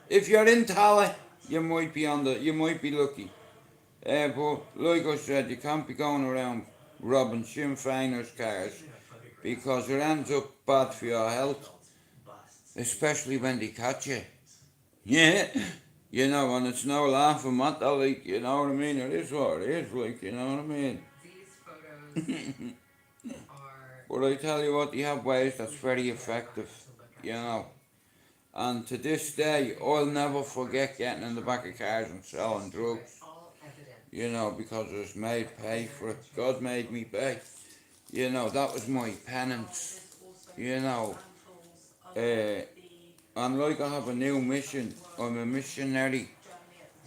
if you're in Tala, you might be lucky. But like I said, you can't be going around robbing Sinn Féiners cars, because it ends up bad for your health, especially when they catch you. Yeah, you know, and it's no laughing matter, like, you know what I mean? It is what it is, like, you know what I mean? These photos are But I tell you what, they have ways that's very effective, you know. And to this day, I'll never forget getting in the back of cars and selling drugs, all evident. you know, because I was made pay for it. God made me pay. You know, that was my penance, you know. And like I have a new mission. I'm a missionary.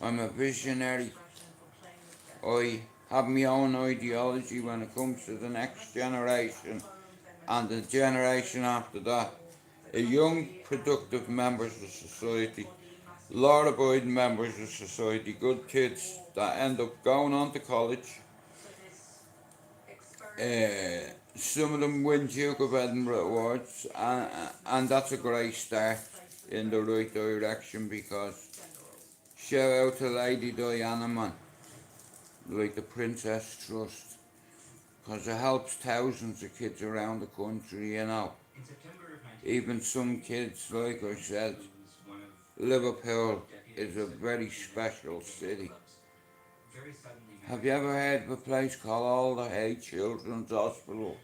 I'm a visionary. I have my own ideology when it comes to the next generation and the generation after that. A young, productive members of society, law-abiding members of society, good kids that end up going on to college. Some of them win Duke of Edinburgh awards, and that's a great start in the right direction, because shout out to Lady Diana, man, like the Princess Trust, because it helps thousands of kids around the country, In September of 19 Even some kids, like I said, one of Liverpool is a very special city. very suddenly Have you ever heard of a place called Alder Hay Children's Hospital?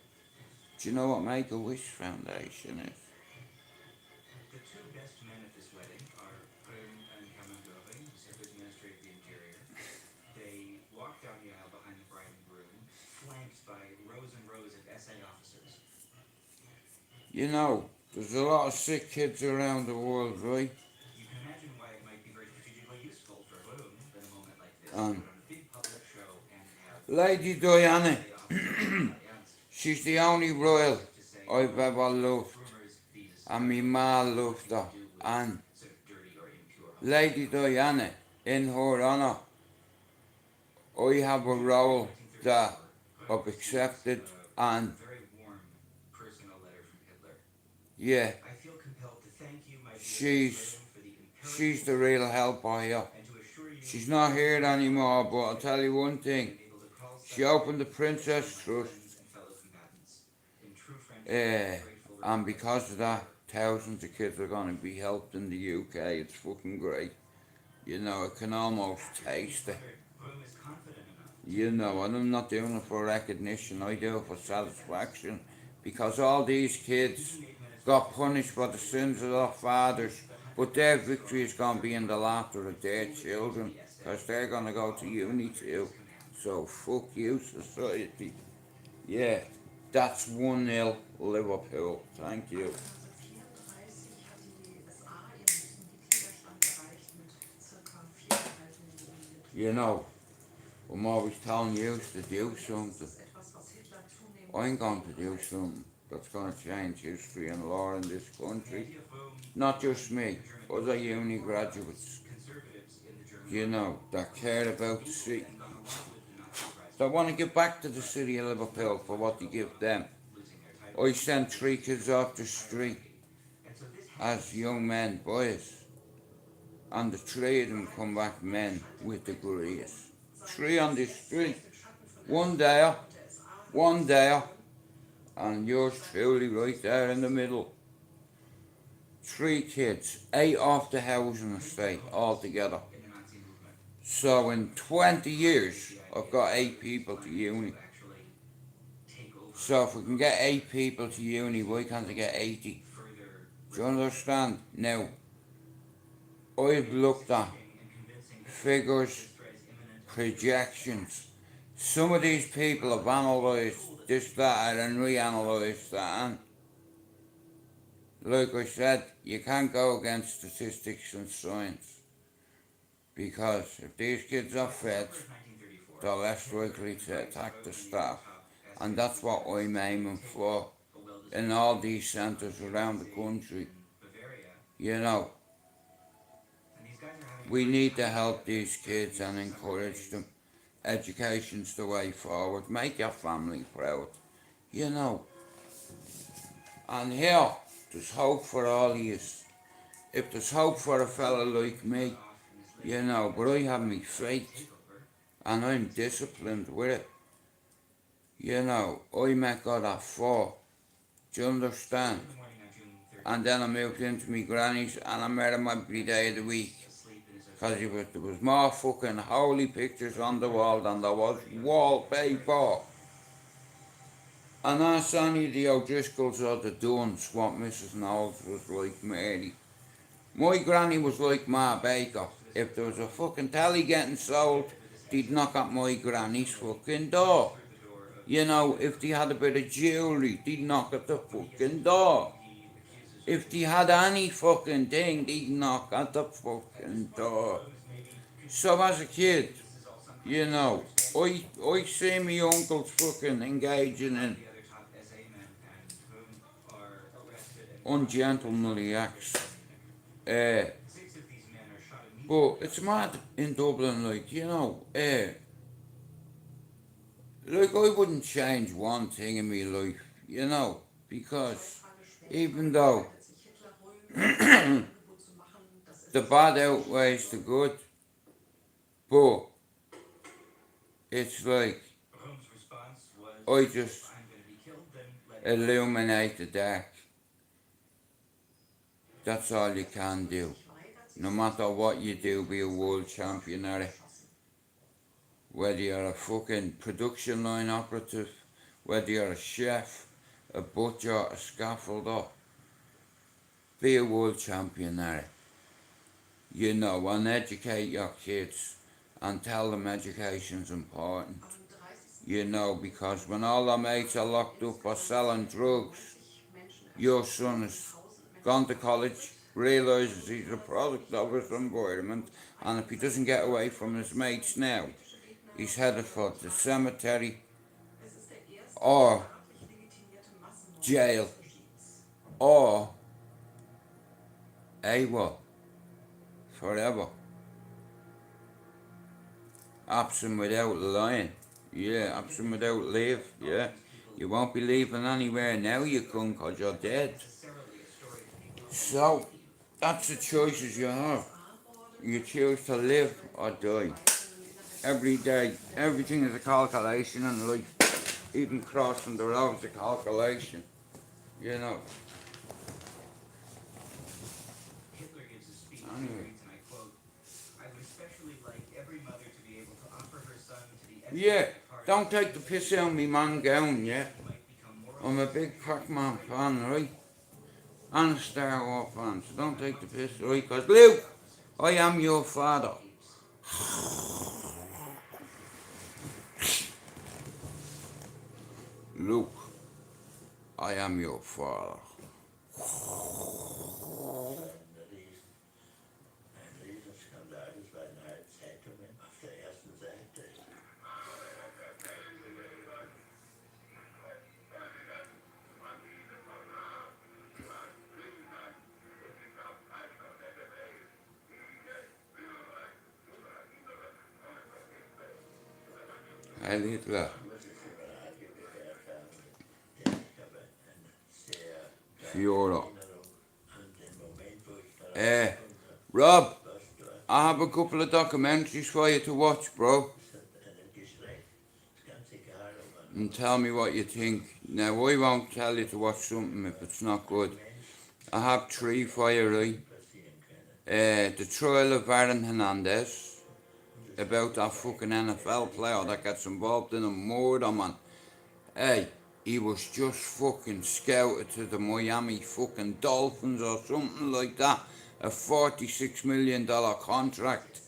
Do you know what Make-A-Wish Foundation is? the two best men at this wedding are Prüm and Kamangove, Secretary Minister of the Interior. They walk down the aisle behind the bride and groom, flanked by rows and rows of SA officers. You know, there's a lot of sick kids around the world, right? You can imagine why it might be very strategically useful for Prüm in a moment like this to Um, put on a big public show and have Lady Diana, SA officers she's the only royal to say I've ever loved, rumors, these and my ma loved her. And sort of dirty or impure. Lady Diana, in her honour, I have a role that I've accepted, and Very warm personal letter from Hitler. yeah, I feel compelled to thank you, my dear she's President, for the she's the real helper here. and to assure you She's not here anymore, but I'll tell you one thing. able to call She opened the Princess Trust, and fellow combatants in true friendship and because of that, thousands of kids are going to be helped in the UK. It's fucking great. You know, I can almost taste it. Prüm is confident enough You know, and I'm not doing it for recognition, I do it for satisfaction. Because all these kids got punished for the sins of their fathers, but their victory is going to be in the laughter of their children, because they're going to go to uni too. So fuck you, society. Yeah, that's 1-0 Liverpool. Thank you. 1934 hat die USA ihren höchsten Mitgliederstand erreicht mit ca. 4,5 Millionen Mitgliedern. You know, I'm always telling you to do Das something. ist etwas, was Hitler zunehmend I'm going to do something that's going to change history and law in this country. idea of Prüm, Not just me, other uni graduates, conservatives in the German you know, that care about the city. gone along with the Nazi rising, That want to give back to the city of Liverpool for what they give them. losing their title. I sent 3 kids off the street And so this as young men, boys, and the 3 of them come back men with degrees. 3 on the street, one there, and yours truly right there in the middle. 3 kids, 8 off the housing estate altogether. in the Nazi movement So in 20 years, I've got 8 people to uni. actually take over So if we can get 8 people to uni, why can't they get 80? further Do you understand? Now, I've looked at and convincing figures, Austria's imminent projections. Some of these people have analysed this, that, and reanalysed that. And like I said, you can't go against statistics and science. Because if these kids are fed, 1934, they're less likely to attack the staff. And that's what I'm aiming for in all these centres around the country. Bavaria, You know, and these guys are having we need to help these kids and encourage them. Education's the way forward. Make your family proud. You know. And here, there's hope for all of you. If there's hope for a fella like me, you know, but I have my faith and I'm disciplined with it. You know, I met God at 4. Do you understand? in the morning on June 30th, And then I moved into my granny's and I met him every day of the week. asleep in his Because there was more fucking holy pictures on the wall than there was wallpaper. And that's only the O'Driscolls or the Dunns what Mrs. Knowles was like Mary. My granny was like Ma Baker. If there was a fucking telly getting sold, they'd knock at my granny's fucking door. You know, if they had a bit of jewellery, they'd knock at the fucking door. If they had any fucking thing, they'd knock at the fucking door. So as a kid, you know, I see me uncles fucking engaging in The other top SA men and whom are arrested and ungentlemanly acts. 6 of these men are shot But immediately. it's mad in Dublin, like, you know, like I wouldn't change one thing in my life, you know, because even though the bad outweighs the good, but it's like Whom's response was, I just I'm going to be killed, then let me illuminate the dark. That's all you can do. No matter what you do, be a world champion at it. Whether you're a fucking production line operative, whether you're a chef, a butcher, a scaffolder, be a world champion at it. You know, and educate your kids and tell them education's important. You know, because when all their mates are locked up for selling drugs, your son has gone to college, realises he's a product of his environment, and if he doesn't get away from his mates now, he's headed for the cemetery or jail or AWOL forever. Absent without lying. Yeah, absent without leave. Yeah. You won't be leaving anywhere now, you cunt, because you're dead. So, that's the choices you have. You choose to live or die. Every day, everything is a calculation in life. Even crossing the road's a calculation. You know. Hitler gives a speech Anyway. that reads, and I quote, I would especially like every mother to be able to offer her son to the Yeah, educated part don't take the piss out of me man gown, yeah? who might become more I'm a big Pac-Man fan, right? And a Star Wars fan, so don't take the piss, right? Because Luke, I am your father. Luke, I am your father. Skandals bei einer Zeitung auf der ersten Seite. Heil Hitler. Muss es im Radio gehört haben, denn ich habe eine sehr Fiora. Erinnerung an den Moment, wo ich darauf Rob, was dort I have a couple of documentaries for you to watch, bro. es hat einen geschreckt. Ist ganz egal, ob man And tell me what you think. Now, I won't tell you to watch something if it's not good. I have 3 for you, right? passieren können. The trial of Aaron Hernandez. About that fucking NFL player that gets involved in a murder, man. Hey, he was just fucking scouted to the Miami fucking Dolphins or something like that. A $46 million contract.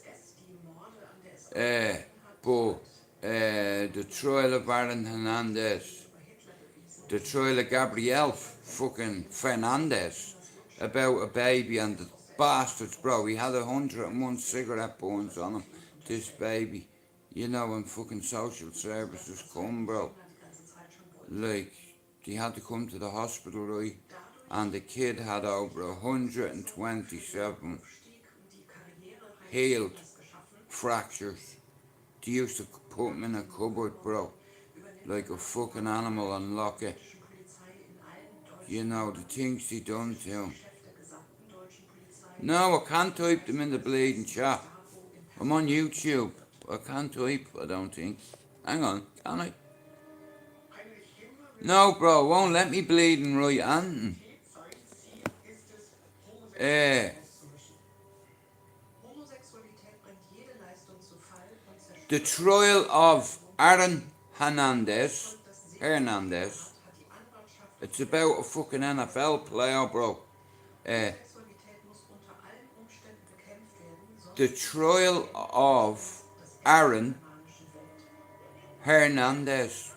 But the trial of Aaron Hernandez, the trial of Gabriel fucking Fernandez about a baby and the bastards, bro. He had 101 cigarette burns on him, this baby. You know, when fucking social services come, bro. Like, they had to come to the hospital, right? And the kid had over 127 healed fractures. They used to put him in a cupboard, bro, like a fucking animal and lock it. You know, the things they done to him. No, I can't type them in the bleeding chat. I'm on YouTube. I can't type, I don't think. Hang on, can I? No, bro, won't let me bleeding right hand. The trial of Aaron Hernandez. It's about a fucking NFL player, bro. The trial of Aaron Hernandez.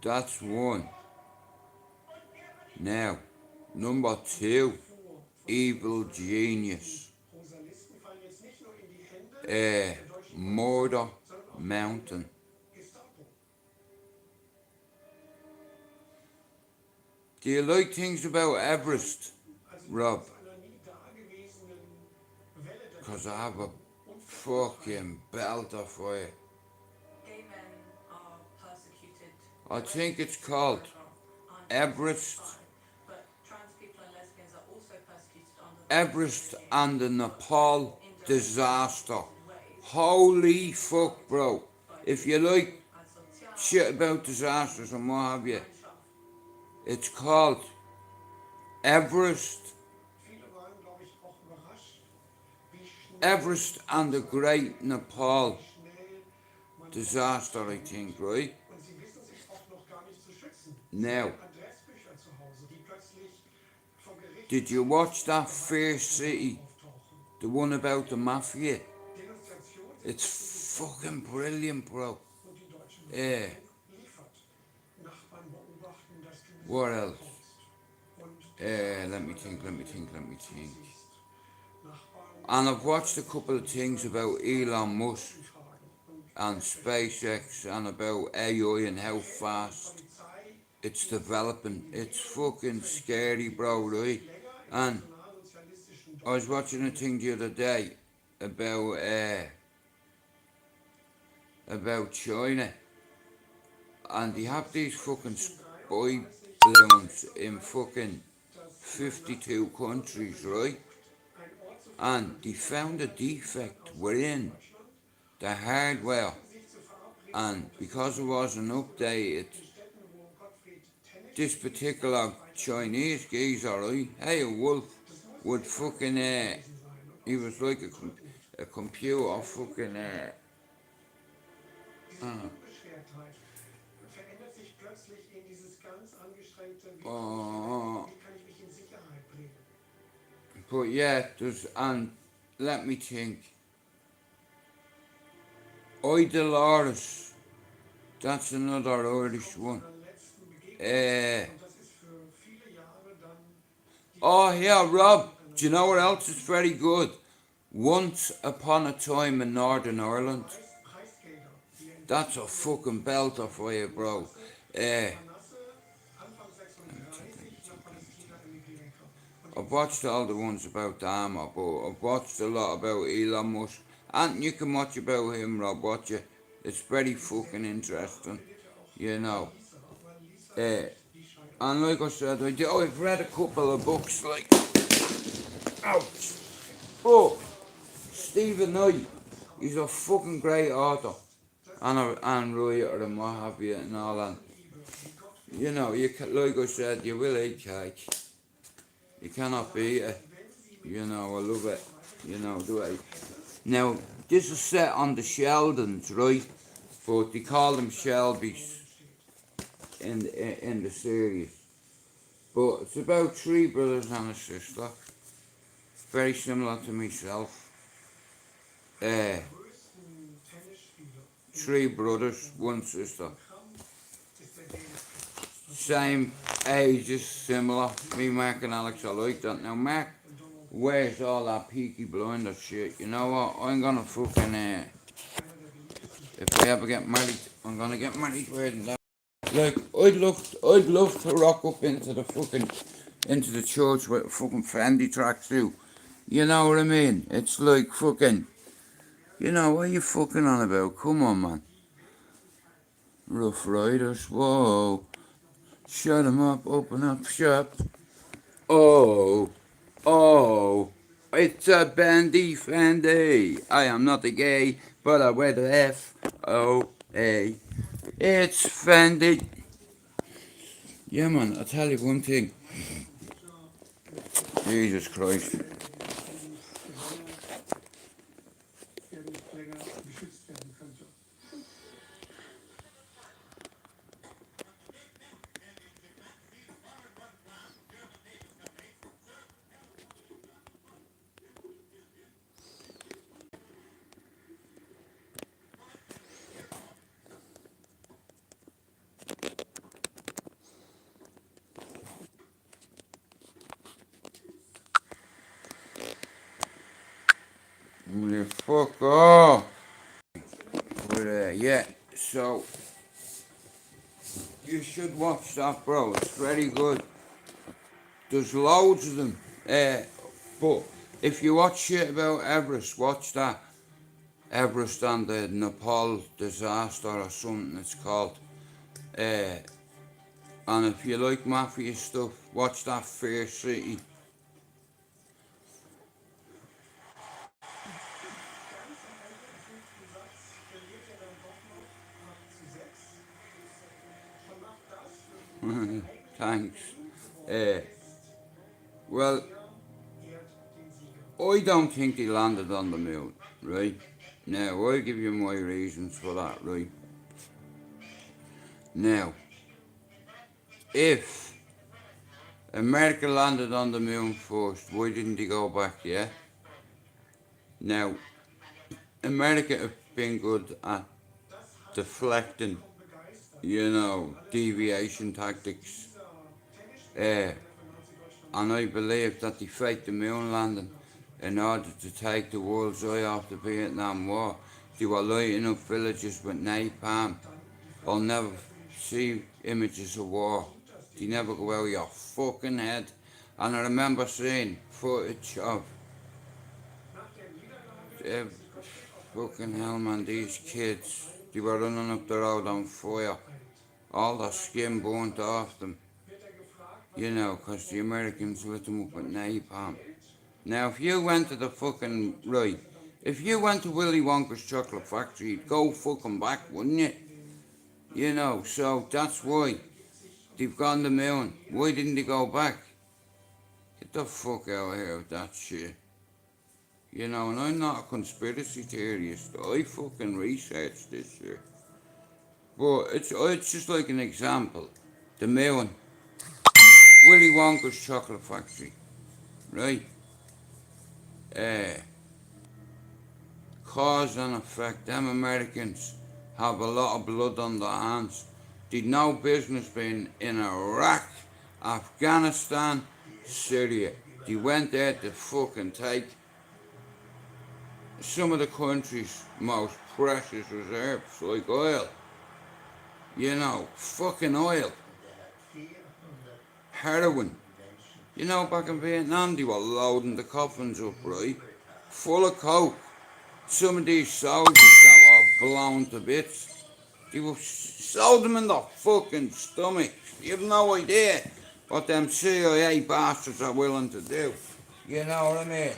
That's one. Now, number two, evil genius. Rosa Listen fallen jetzt nicht nur in die Hände der deutschen Murder sondern auch Mountain. der Gestapo. Do you like things about Everest, Also Rob? trotz einer nie dagewesenen Welle der Because I have a und fucking belter for you. Gay men are persecuted. I think it's called Everest. But trans people and lesbians are also persecuted under the Everest and the Nepal disaster. Holy fuck, bro. If you like shit about disasters and what have you, it's called Everest. viele waren, glaube ich, auch überrascht, wie schnell Everest and the Great Nepal schnell man disaster, I think, right? und sie wissen sich auch noch gar nicht zu schützen. Now, Adressbücher zu Hause, die plötzlich vor Gericht did you watch that Fair City? auftauchen. The one about the mafia? Denunziation It's fucking brilliant, bro. und die deutsche Yeah. liefert. Nachbarn beobachten, dass du What else? kommst. Und Let me think. Nachbarn And I've watched a couple of things about Elon Musk fragen. Und and SpaceX and about AI and how fast Polizei it's developing. It's fucking scary, bro, right? And nationalsozialistischen I was watching a thing the other day about China, and they have these fucking spy balloons in fucking 52 countries, right? And they found a defect within the hardware, and because it wasn't updated, this particular Chinese geezer, right? Hey, a wolf would fucking he was like a computer fucking Unbeschwertheit verändert sich plötzlich in dieses ganz angestrengte, wie Oh, kann ich mich in Sicherheit bringen? but yeah, and let me think. Dolores, that's another Irish one. Am letzten Begegnung, Uh, und das ist für viele Jahre dann die oh yeah, Rob, do you know what else is very good? Once Upon a Time in Northern Ireland. Preisgelder, die in That's a fucking belter for you, bro. Manasse Anfang 36 nach Palästina emigriert haben. Und I've watched all the ones about Dharma, but I've watched a lot about Elon Musk. And you can watch about him, Rob, watch it. It's very fucking interesting, you know. And like I said, I've read a couple of books, like, ouch. But Stephen Knight, he's a fucking great author and writer and what have you and all that. You know, like I said, you will eat cake. You cannot beat it. You know, I love it. You know, do I? Now, this is set on the Sheldons, right? But they call them Shelbys in the series. But it's about three brothers and a sister. Very similar to myself. Three brothers, one sister. Same ages, similar. Me, Mark and Alex are like that. Now Mark wears all that Peaky Blinders shit. You know what? I'm gonna fucking if I ever get married, I'm gonna get married wearing that. Like I'd love to rock up into the church with a fucking Fendi tracksuit. You know what I mean? It's like fucking, you know, what are you fucking on about? Come on, man. Rough Riders, whoa. Shut 'em up, open up shop. Oh, it's a bendy Fendi. I am not a gay, but I wear the F-O-A. It's Fendi. Yeah, man, I'll tell you one thing. Jesus Christ. der nicht länger geschützt werden könnte. You fuck off. But yeah, so you should watch that, bro. It's very good. There's loads of them. But if you watch shit about Everest, watch that. Everest and the Nepal disaster or something it's called. And if you like mafia stuff, watch that Fair City. Thanks. Well, I don't think he landed on the moon, right? Now, I'll give you my reasons for that, right? Now, if America landed on the moon first, why didn't he go back, yeah? Now, America have been good at deflecting, deviation tactics. And I believe that they faked the moon landing in order to take the world's eye off the Vietnam War. They were lighting up villages with napalm. I'll never see images of war. They never go out of your fucking head. And I remember seeing footage of fucking hell, man, these kids, they were running up the road on fire. All the skin burnt off them. 'Cause the Americans lit them up with napalm. Now, if you went to the fucking, right, if you went to Willy Wonka's chocolate factory, you'd go fucking back, wouldn't you? So that's why they've gone the moon. Why didn't they go back? Get the fuck out of here with that shit. And I'm not a conspiracy theorist. I fucking researched this shit. But it's just like an example. The moon. Willy Wonka's chocolate factory. Right? Cause and effect. Them Americans have a lot of blood on their hands. They'd no business being in Iraq, Afghanistan, Syria. They went there to fucking take some of the country's most precious reserves, like oil. Fucking oil. Heroin. Back in Vietnam, they were loading the coffins up, right? Full of coke. Some of these soldiers that were blown to bits, they were sold them in the fucking stomach. You have no idea what them CIA bastards are willing to do. You know what I mean?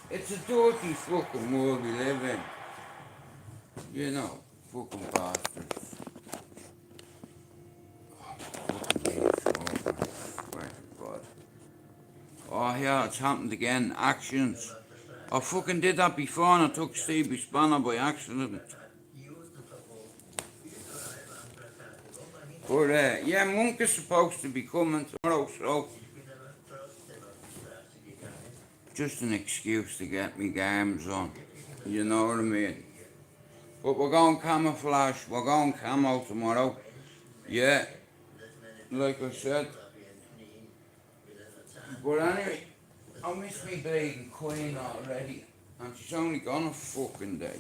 It's a dirty fucking world we live in. Fucking bastards. Oh yeah, it's happened again. Actions. I fucking did that before and I took Stevie's spanner by accident. But yeah, Monk is supposed to be coming tomorrow, so just an excuse to get me games on. You know what I mean? But we're going camouflage, we're going camo tomorrow. Yeah, like I said. But anyway, I miss me bleeding queen already, and she's only gone a fucking day.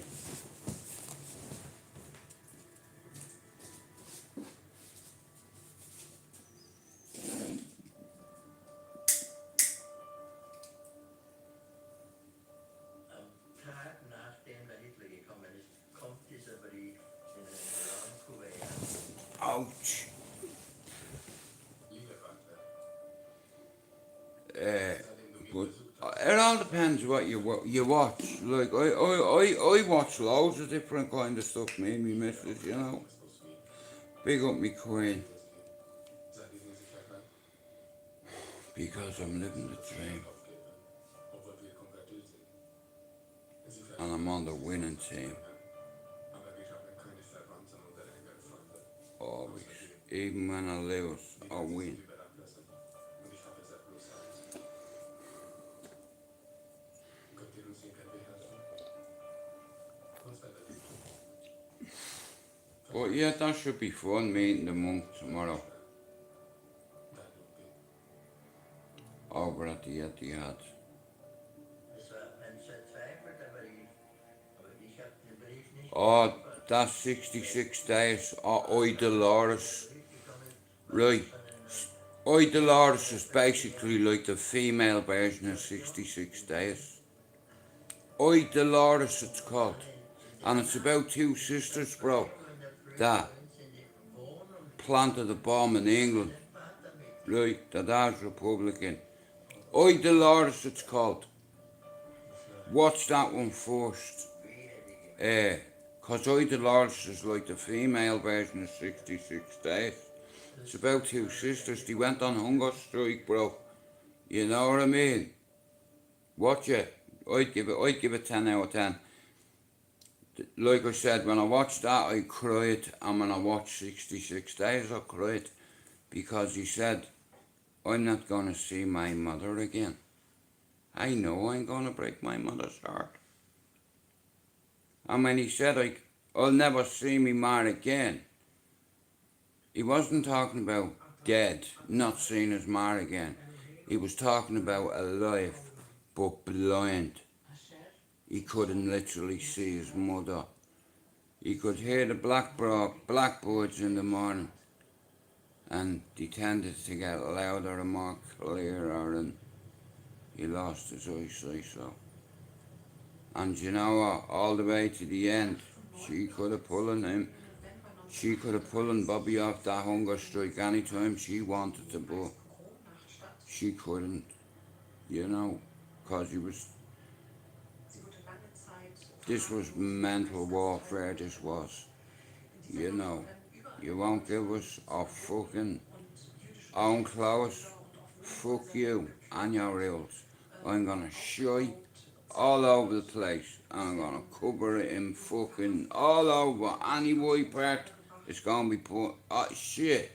Ouch. But it all depends what you watch. Like I watch loads of different kind of stuff. Me and me missus, Big up me queen. Because I'm living the dream. And I'm on the winning team. Always. Even when I lose, I win. But yeah, that should be fun meeting the monk tomorrow. Over at at die Etihad. Das war ein verzweifelt, aber ich habe den Brief nicht Oh, that's 66 days. Oh, Oi Dolores. bekommen. Right. Oi Dolores is basically like the female version of 66 days. Oi Dolores, it's called. And it's about two sisters, bro, that planted a bomb in England. Right, the dad's Republican. Oi Dolores, it's called. Watch that one first. Cause Oi Dolores is like the female version of 66 days. It's about two sisters. They went on hunger strike, bro. You know what I mean? Watch it. I'd give it 10 out of 10. Like I said, when I watched that, I cried. And when I watched 66 Days, I cried. Because he said, I'm not going to see my mother again. I know I'm going to break my mother's heart. And when he said, I'll never see me ma again, he wasn't talking about dead, not seeing his ma again. He was talking about alive, but blind. He couldn't literally see his mother. He could hear the blackbirds in the morning, and they tended to get louder and more clearer, and he lost his eyesight. So, and you know what? All the way to the end, she could have pulled him. She could have pulled Bobby off that hunger strike anytime she wanted to, but she couldn't, you know, because this was mental warfare, this was, you know. You won't give us our fucking own clothes, fuck you and your rules. I'm gonna shite all over the place, and I'm gonna cover it in fucking all over. Any white part, it's gonna be put, oh shit,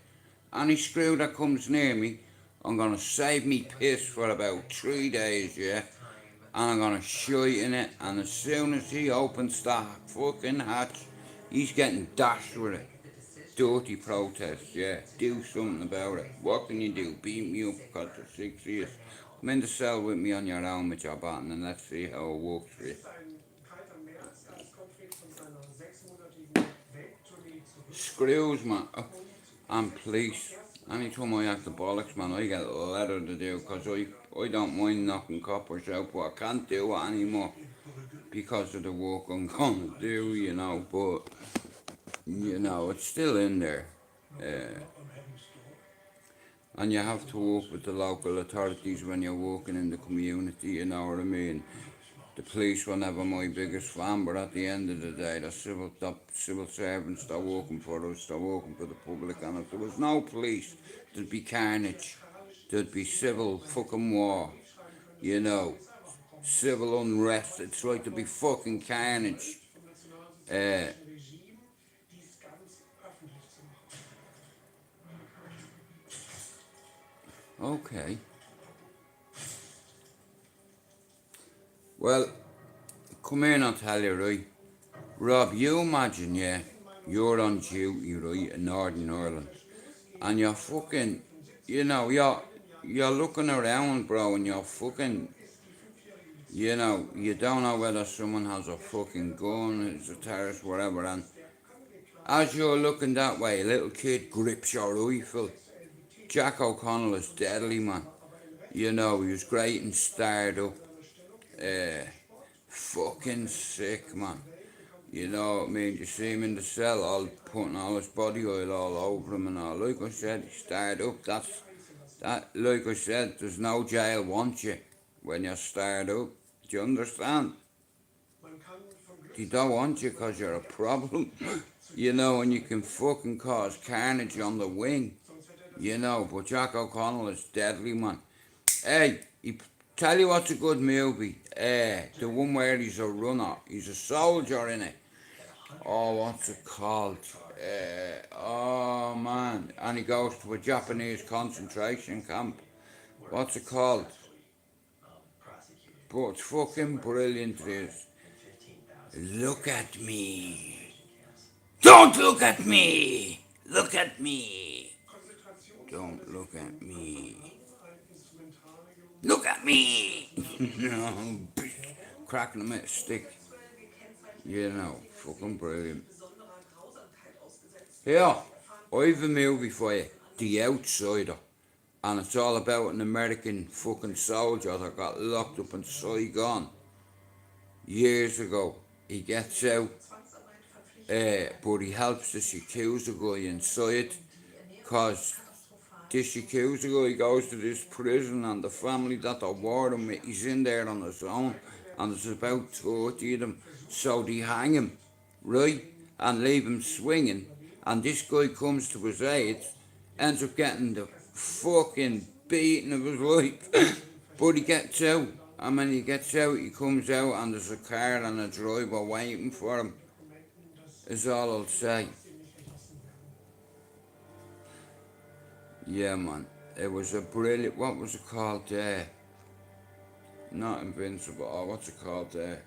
any screw that comes near me, I'm gonna save me piss for about 3 days, yeah? And I'm gonna shite in it, and as soon as he opens that fucking hatch, he's getting dashed with it. Dirty protest, yeah. Do something about it. What can you do? Beat me up because of 6 years. Come in the cell with me on your own with your button, and let's see how it works for you. Screws, man. And police. Anytime I have the bollocks, man, I get a letter to do, because I don't mind knocking coppers out, but I can't do it anymore because of the work I'm gonna do, you know, but, you know, it's still in there. And you have to work with the local authorities when you're working in the community, you know what I mean? The police were never my biggest fan, but at the end of the day, the civil servants, they're working for us, they're working for the public, and if there was no police, there'd be carnage, there'd be civil fucking war, you know, civil unrest, it's like there'd be fucking carnage. Okay. Well, come here and I'll tell you, right? Rob, you imagine, yeah, you're on duty, right, in Northern Ireland, and you're fucking, you know, you're looking around, bro, and you're fucking, you know, you don't know whether someone has a fucking gun, it's a terrorist, whatever, and as you're looking that way, a little kid grips your rifle. Jack O'Connell is deadly, man. You know, he was great and starred up. Fucking sick, man. You know what I mean? You see him in the cell, all putting all his body oil all over him and all. Like I said, he starred up. Like I said, there's no jail wants you when you're starred up. Do you understand? They don't want you because you're a problem. You know, and you can fucking cause carnage on the wing. You know, but Jack O'Connell is deadly, man. Hey, tell you what's a good movie. The one where he's a runner. He's a soldier in it. Oh, what's it called? Oh, man. And he goes to a Japanese concentration camp. What's it called? But it's fucking brilliant, it is. Look at me. Don't look at me. Look at me. Don't look at me. Look at me! Cracking him with a stick. You know, fucking brilliant. Here, I've a movie for you, The Outsider. And it's all about an American fucking soldier that got locked up in Saigon years ago. He gets out, but he helps this Yakuza guy inside, cause this Yakuza guy goes to this prison and the family that they're warring with, he's in there on his own, and there's about 30 of them, so they hang him, right, and leave him swinging, and this guy comes to his aid, ends up getting the fucking beating of his life, but he gets out, and when he gets out, he comes out and there's a car and a driver waiting for him, is all I'll say. Yeah, man, it was a brilliant, what was it called there? Not Invincible, oh, what's it called there?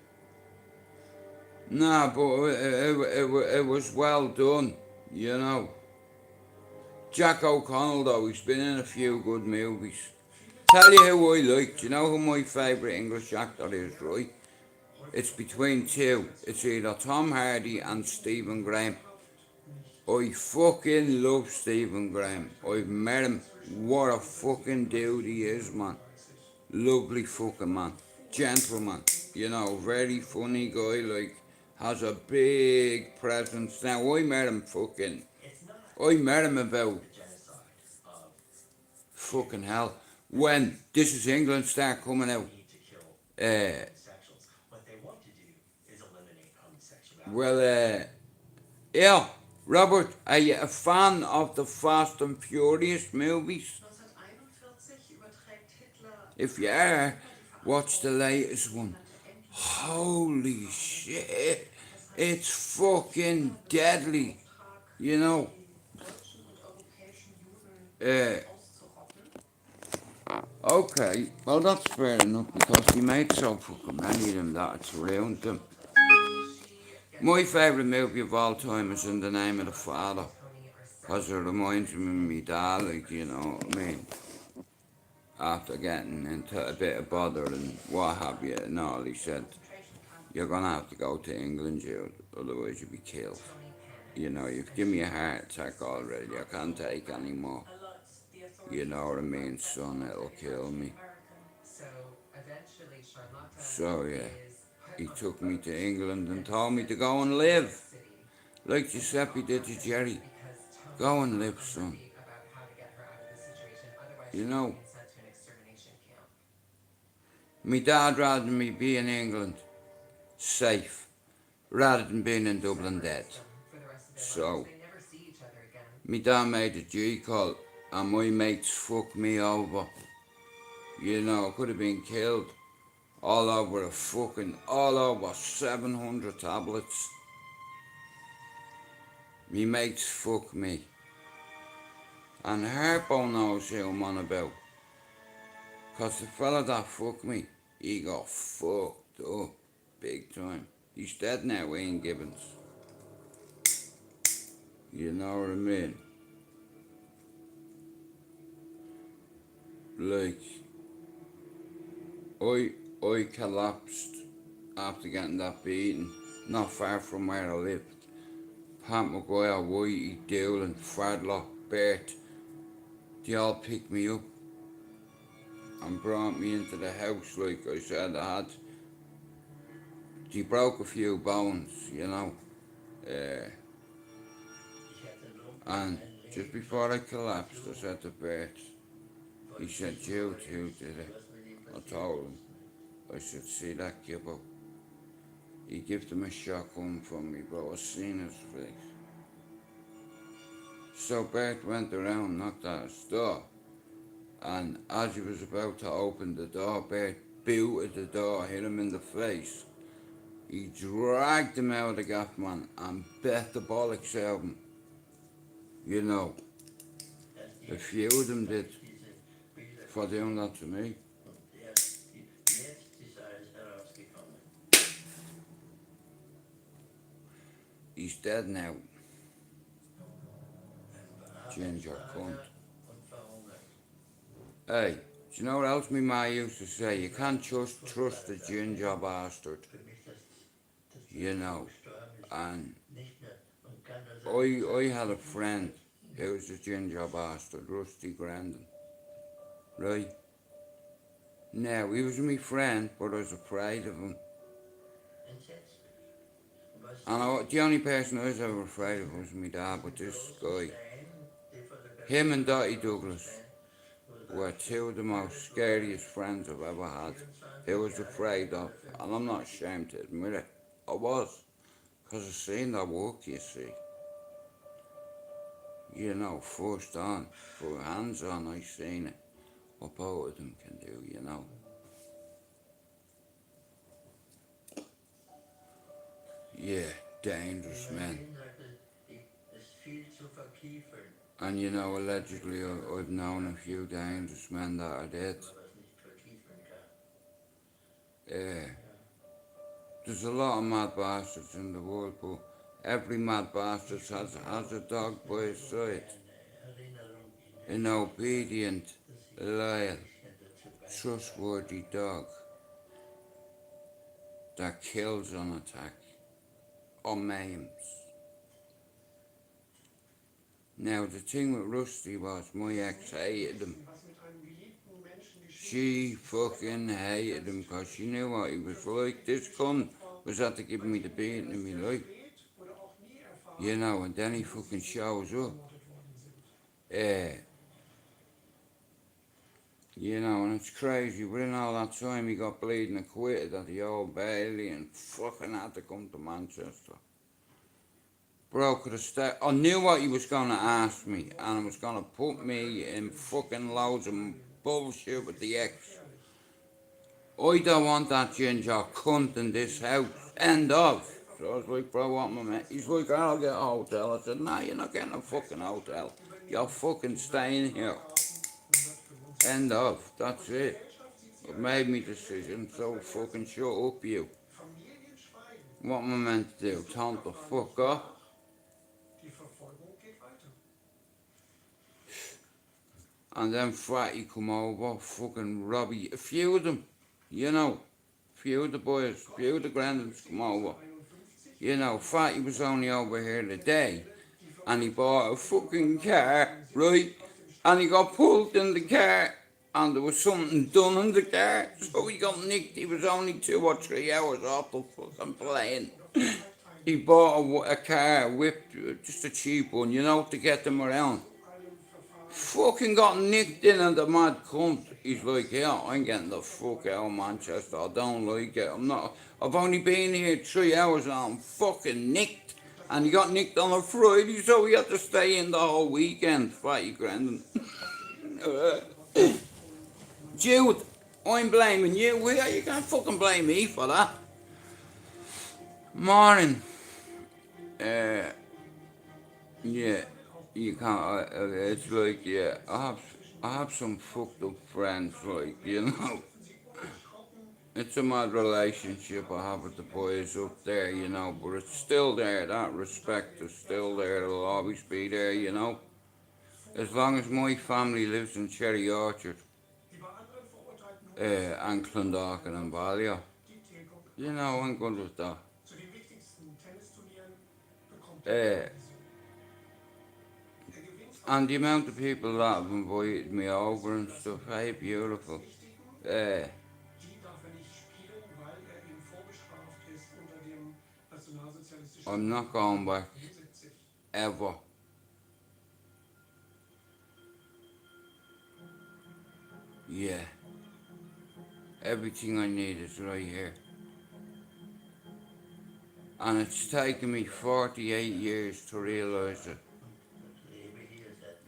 Nah, but it was well done, you know. Jack O'Connell, though, he's been in a few good movies. Tell you who I like, do you know who my favourite English actor is, right? It's between two. It's either Tom Hardy and Stephen Graham. I fucking love Stephen Graham. I've met him. What a fucking dude he is, man. Lovely fucking man. Gentleman. You know, very funny guy, like, has a big presence. Now, I met him about fucking hell. When This Is England start coming out. Well, yeah, Robert, are you a fan of the Fast and Furious movies? 1941 überträgt Hitler If you are, watch the latest one. Holy shit, it's fucking deadly, you know. deutschen und europäischen Juden auszurotten. Okay, well that's fair enough because he made so fucking many of them that it's ruined them. My favourite movie of all time is In the Name of the Father, because it reminds me of my dad, like, you know what I mean, after getting into a bit of bother and what have you and all, he said, you're going to have to go to England, Jude, otherwise you'll be killed. You know, you've given me a heart attack already, I can't take any more. You know what I mean, son, it'll kill me. So eventually Charlotta So yeah, is he took me to England and told me to go and live, city like Giuseppe did to Jerry. because Tony Go and live, son. about how to get her out of the situation. Otherwise, You she know, would be sent to an extermination camp. me dad rather than me be in England, safe, rather than being in Dublin dead. For the rest of their So, lives, they never see each other again. me dad made a G call and my mates fucked me over. You know, I could have been killed. All over 700 tablets. Me mates fuck me. And Harpo knows who I'm on about. Cause the fella that fucked me, he got fucked up big time. He's dead now, Ian Gibbons. You know what I mean? Like, I collapsed after getting that beating, not far from where I lived. Pat McGuire, Whitey, Doolan, Fradlock, Bert, they all picked me up and brought me into the house like I said I had. They broke a few bones, you know. And just before I collapsed, I said to Bert, he said, Jude, who did it? I told him. I said, see that gibbo? He gave him a shotgun from me, but I seen his face. So Bert went around, knocked at his door, and as he was about to open the door, Bert booted the door, hit him in the face. He dragged him out of the gaff, man, and bet the bollocks out of him. You know, a few of them did for doing that to me. He's dead now. Ginger cunt. Hey, Do you know what else my ma used to say? You can't just trust a ginger bastard. Für mich das You know. gestorben ist, And nicht mehr. Man kann nur sagen, I had a friend who was a ginger bastard, Rusty Grandin. Right? Now, he was my friend, but I was afraid of him. entsetzt. Was And the only person I was ever afraid of was my dad, but this guy, Stein, die Fotografie him and Dottie von Douglas, Stein, were two of the most scariest friends I've ever had. I was afraid of, and I'm not ashamed to admit it. I was, because I seen their work, you see. You know, first on, for hands on, I seen it. What both of them can do, you know. Yeah, dangerous men. ist viel zu verkiefern, And you know, allegedly, I've known a few dangerous men that are dead. was nicht verkiefern kann. Yeah. There's a lot of mad bastards in the world, but every mad bastard has a dog by his side. Erinnerung An obedient, loyal, trustworthy dog that kills on attack or maims. Now the thing with Rusty was my ex hated him. Was mit einem geliebten Menschen geschieht, She fucking hated him because she knew what he was like. This cunt was after giving me the beating of my life. oder auch nie erfahren, You know, and then he fucking shows up. ermordet worden sind. You know, and it's crazy. Within all that time, he got bleeding acquitted at the Old Bailey and fucking had to come to Manchester. Bro, could have stayed. I knew what he was going to ask me, and he was going to put me in fucking loads of bullshit with the ex. I don't want that ginger cunt in this house. End of. So I was like, bro, what am I meant? He's like, I'll get a hotel. I said, nah, you're not getting a fucking hotel. You're fucking staying here. End of. That's it. I've made my decision, so fucking shut up, you. What am I meant to do? Tell him to fuck off? Die Verfolgung geht weiter. And then Fatty come over, fucking Robbie, a few of them, you know, a few of the boys, a few of the Grandins come over. You know, Fatty was only over here today, and he bought a fucking car, right? And he got pulled in the car, and there was something done in the car, so he got nicked. He was only 2 or 3 hours off the fucking plane. He bought a car, whipped, just a cheap one, you know, to get them around. Fucking got nicked in and the mad cunt. He's like, yeah, I'm getting the fuck out of Manchester. I don't like it. I've only been here 3 hours and I'm fucking nicked. And he got nicked on a Friday, so he had to stay in the whole weekend. Fatty Grandin. Jude, I'm blaming you. You can't fucking blame me for that. Morning. Yeah, you can't. It's like, yeah, I have some fucked up friends, like, you know. It's a mad relationship I have with the boys up there, you know, but it's still there. That respect is still there. It'll always be there, you know. As long as my family lives in Cherry Orchard, and Clondalkin and Ballier, you know, I'm good with that. Zu den wichtigsten Tennisturnieren bekommt er Uh, Vision. and the amount of people that have invited me over and stuff, hey, beautiful. Die darf er nicht spielen, weil er eben vorbestraft ist unter dem nationalsozialistischen I'm not going back 75. ever. Yeah. Everything I need is right here. And it's taken me 48 years to realise it.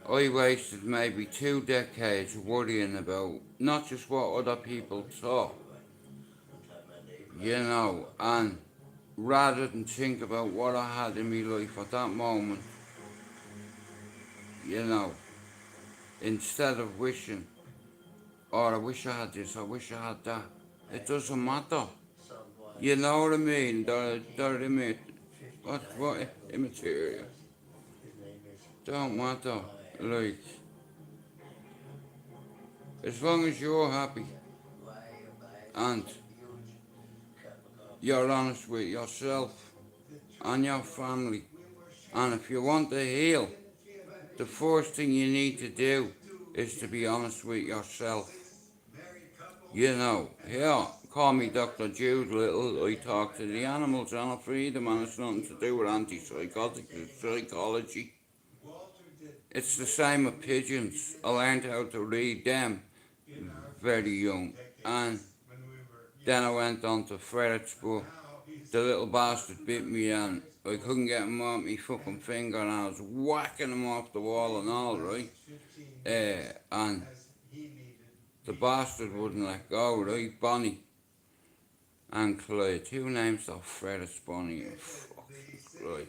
I wasted maybe 2 decades worrying about not just what other people thought, you know, and rather than think about what I had in my life at that moment, you know, instead of wishing, oh, I wish I had this, I wish I had that. It doesn't matter. You know what I mean? They're what immaterial. Don't matter. Like, As long as you're happy and you're honest with yourself and your family, and if you want to heal, the first thing you need to do is to be honest with yourself. You know, yeah, call me Dr. Jude Little. I talk to the animals and I feed them, and it's nothing to do with antipsychotics, it's psychology. It's the same with pigeons. I learned how to read them very young, and then I went on to ferrets, but the little bastard bit me and I couldn't get him off my fucking finger, and I was whacking him off the wall and all, right? And the bastard wouldn't let go, right? Bonnie and Clyde. Who names their ferrets Bonnie and fucking Clyde?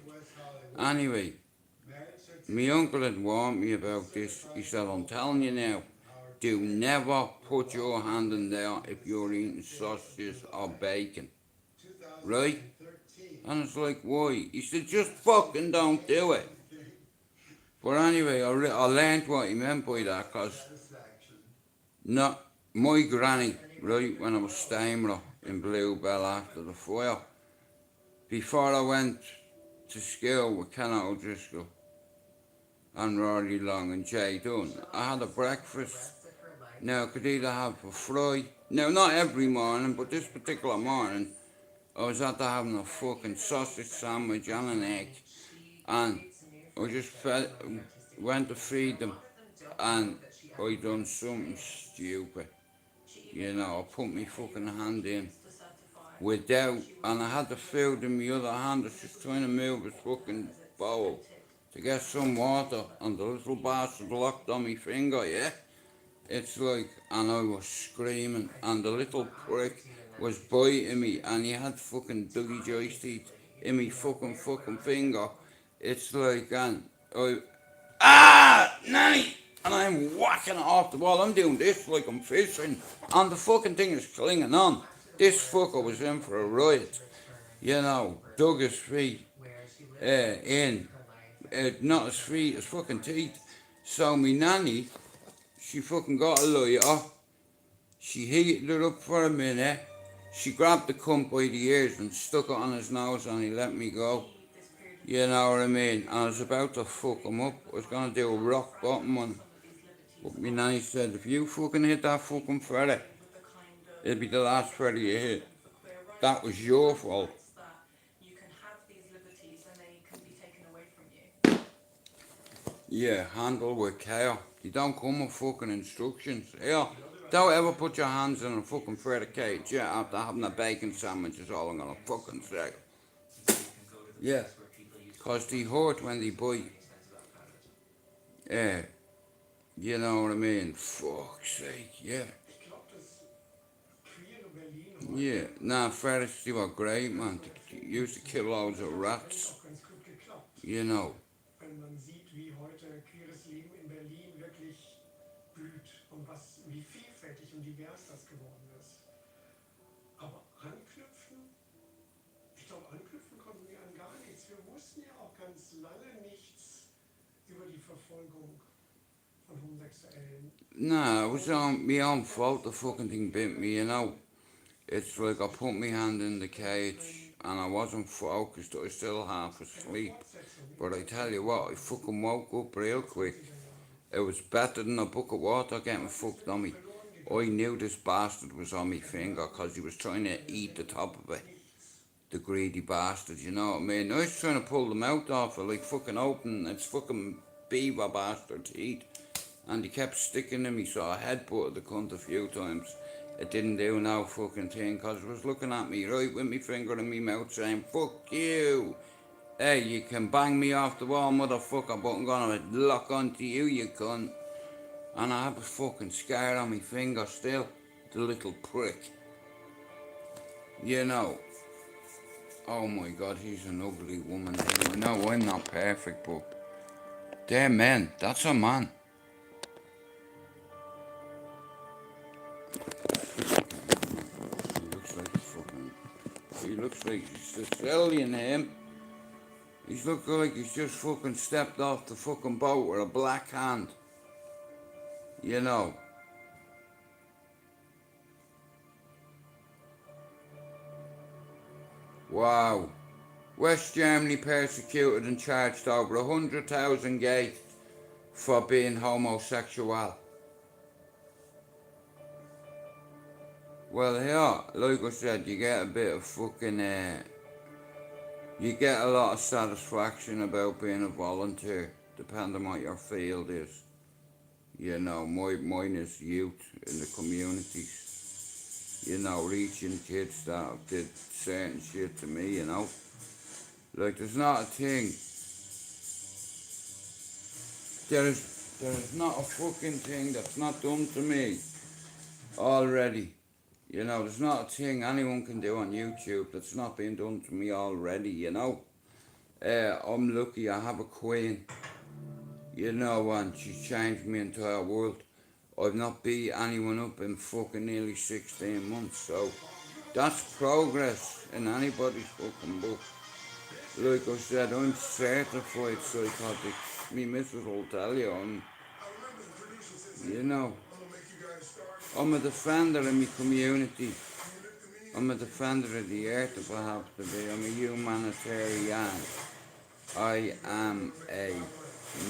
Anyway, my uncle had warned me about this. He said, I'm telling you now, do never put your hand in there if you're eating sausages or bacon. Right? And it's like, why? He said, just fucking don't do it. But anyway, I learned what he meant by that, because not my granny, right, when I was staying with her in Bluebell after the fire, before I went to school with Ken O'Driscoll and Rory Long and Jay Dunn, I had a breakfast. Now, I could either have a fry. Now, not every morning, but this particular morning, I was after having a fucking sausage sandwich and an egg. And I just went to feed them, and I done something stupid. You know, I put my fucking hand in without, and I had the food in my other hand. I was just trying to move his fucking bowl to get some water, and the little bastard locked on my finger, yeah? It's like, and I was screaming, and the little prick was biting me, and he had fucking Dougie Joyce teeth in me fucking finger. It's like, and Nanny! And I'm whacking it off the wall. I'm doing this like I'm fishing, and the fucking thing is clinging on. This fucker was in for a riot. You know, dug his feet in, not his feet, his fucking teeth. So me nanny, she fucking got a lighter, she heated it up for a minute, she grabbed the cunt by the ears and stuck it on his nose, and he let me go. You know what I mean? And I was about to fuck him up. I was gonna do a rock bottom on him. But me nanny said, if you fucking hit that fucking ferret, it'll be the last ferret you hit. That was your fault. Yeah, handle with care. You don't come with fucking instructions. Yeah, don't ever put your hands in a fucking ferret cage. Yeah, after having a bacon sandwich is all I'm gonna fucking say. Yeah, cause they hurt when they bite. Yeah, you know what I mean? Fuck's sake, yeah. Yeah, nah, ferrets, they were great, man. They used to kill loads of rats. You know. Wenn man sieht, wie heute queeres Leben in Berlin wirklich blüht und wie vielfältig und divers das geworden ist. Aber anknüpfen, ich glaube, anknüpfen konnten wir an gar nichts. Wir wussten ja auch ganz lange nichts über die Verfolgung von Homosexuellen. Nah, it was my own fault. The fucking thing bit me, you know. It's like I put my hand in the cage and I wasn't focused. I was still half asleep. But I tell you what, I fucking woke up real quick. It was better than a bucket of water getting fucked on me. I knew this bastard was on my finger because he was trying to eat the top of it. The greedy bastard, you know what I mean? I was trying to pull the mouth off it, like fucking open its fucking beaver bastard teeth. And he kept sticking to me, so I headbutted the cunt a few times. It didn't do no fucking thing, because it was looking at me right with my finger in my mouth saying, fuck you. Hey, you can bang me off the wall, motherfucker, but I'm gonna lock onto you, you cunt. And I have a fucking scar on my finger still, the little prick. You know. Oh my God, he's an ugly woman. I know I'm not perfect, but they're men. That's a man. He looks like he's Australian, him. He's looking like he's just fucking stepped off the fucking boat with a black hand. You know. Wow. West Germany persecuted and charged over 100,000 gays for being homosexual. Well, yeah, like I said, you get a bit of fucking, you get a lot of satisfaction about being a volunteer, depending on what your field is. You know, mine is youth in the communities. You know, reaching kids that did certain shit to me, you know. Like, there's not a thing. There's not a fucking thing that's not done to me already. You know, there's not a thing anyone can do on YouTube that's not been done to me already, you know. I'm lucky I have a queen, you know, and she's changed me entire world. I've not beat anyone up in fucking nearly 16 months, so that's progress in anybody's fucking book. Like I said, I'm certified psychotic. Me missus will tell you, you know, I'm a defender in my community. I'm a defender of the earth if I have to be. I'm a humanitarian. I am a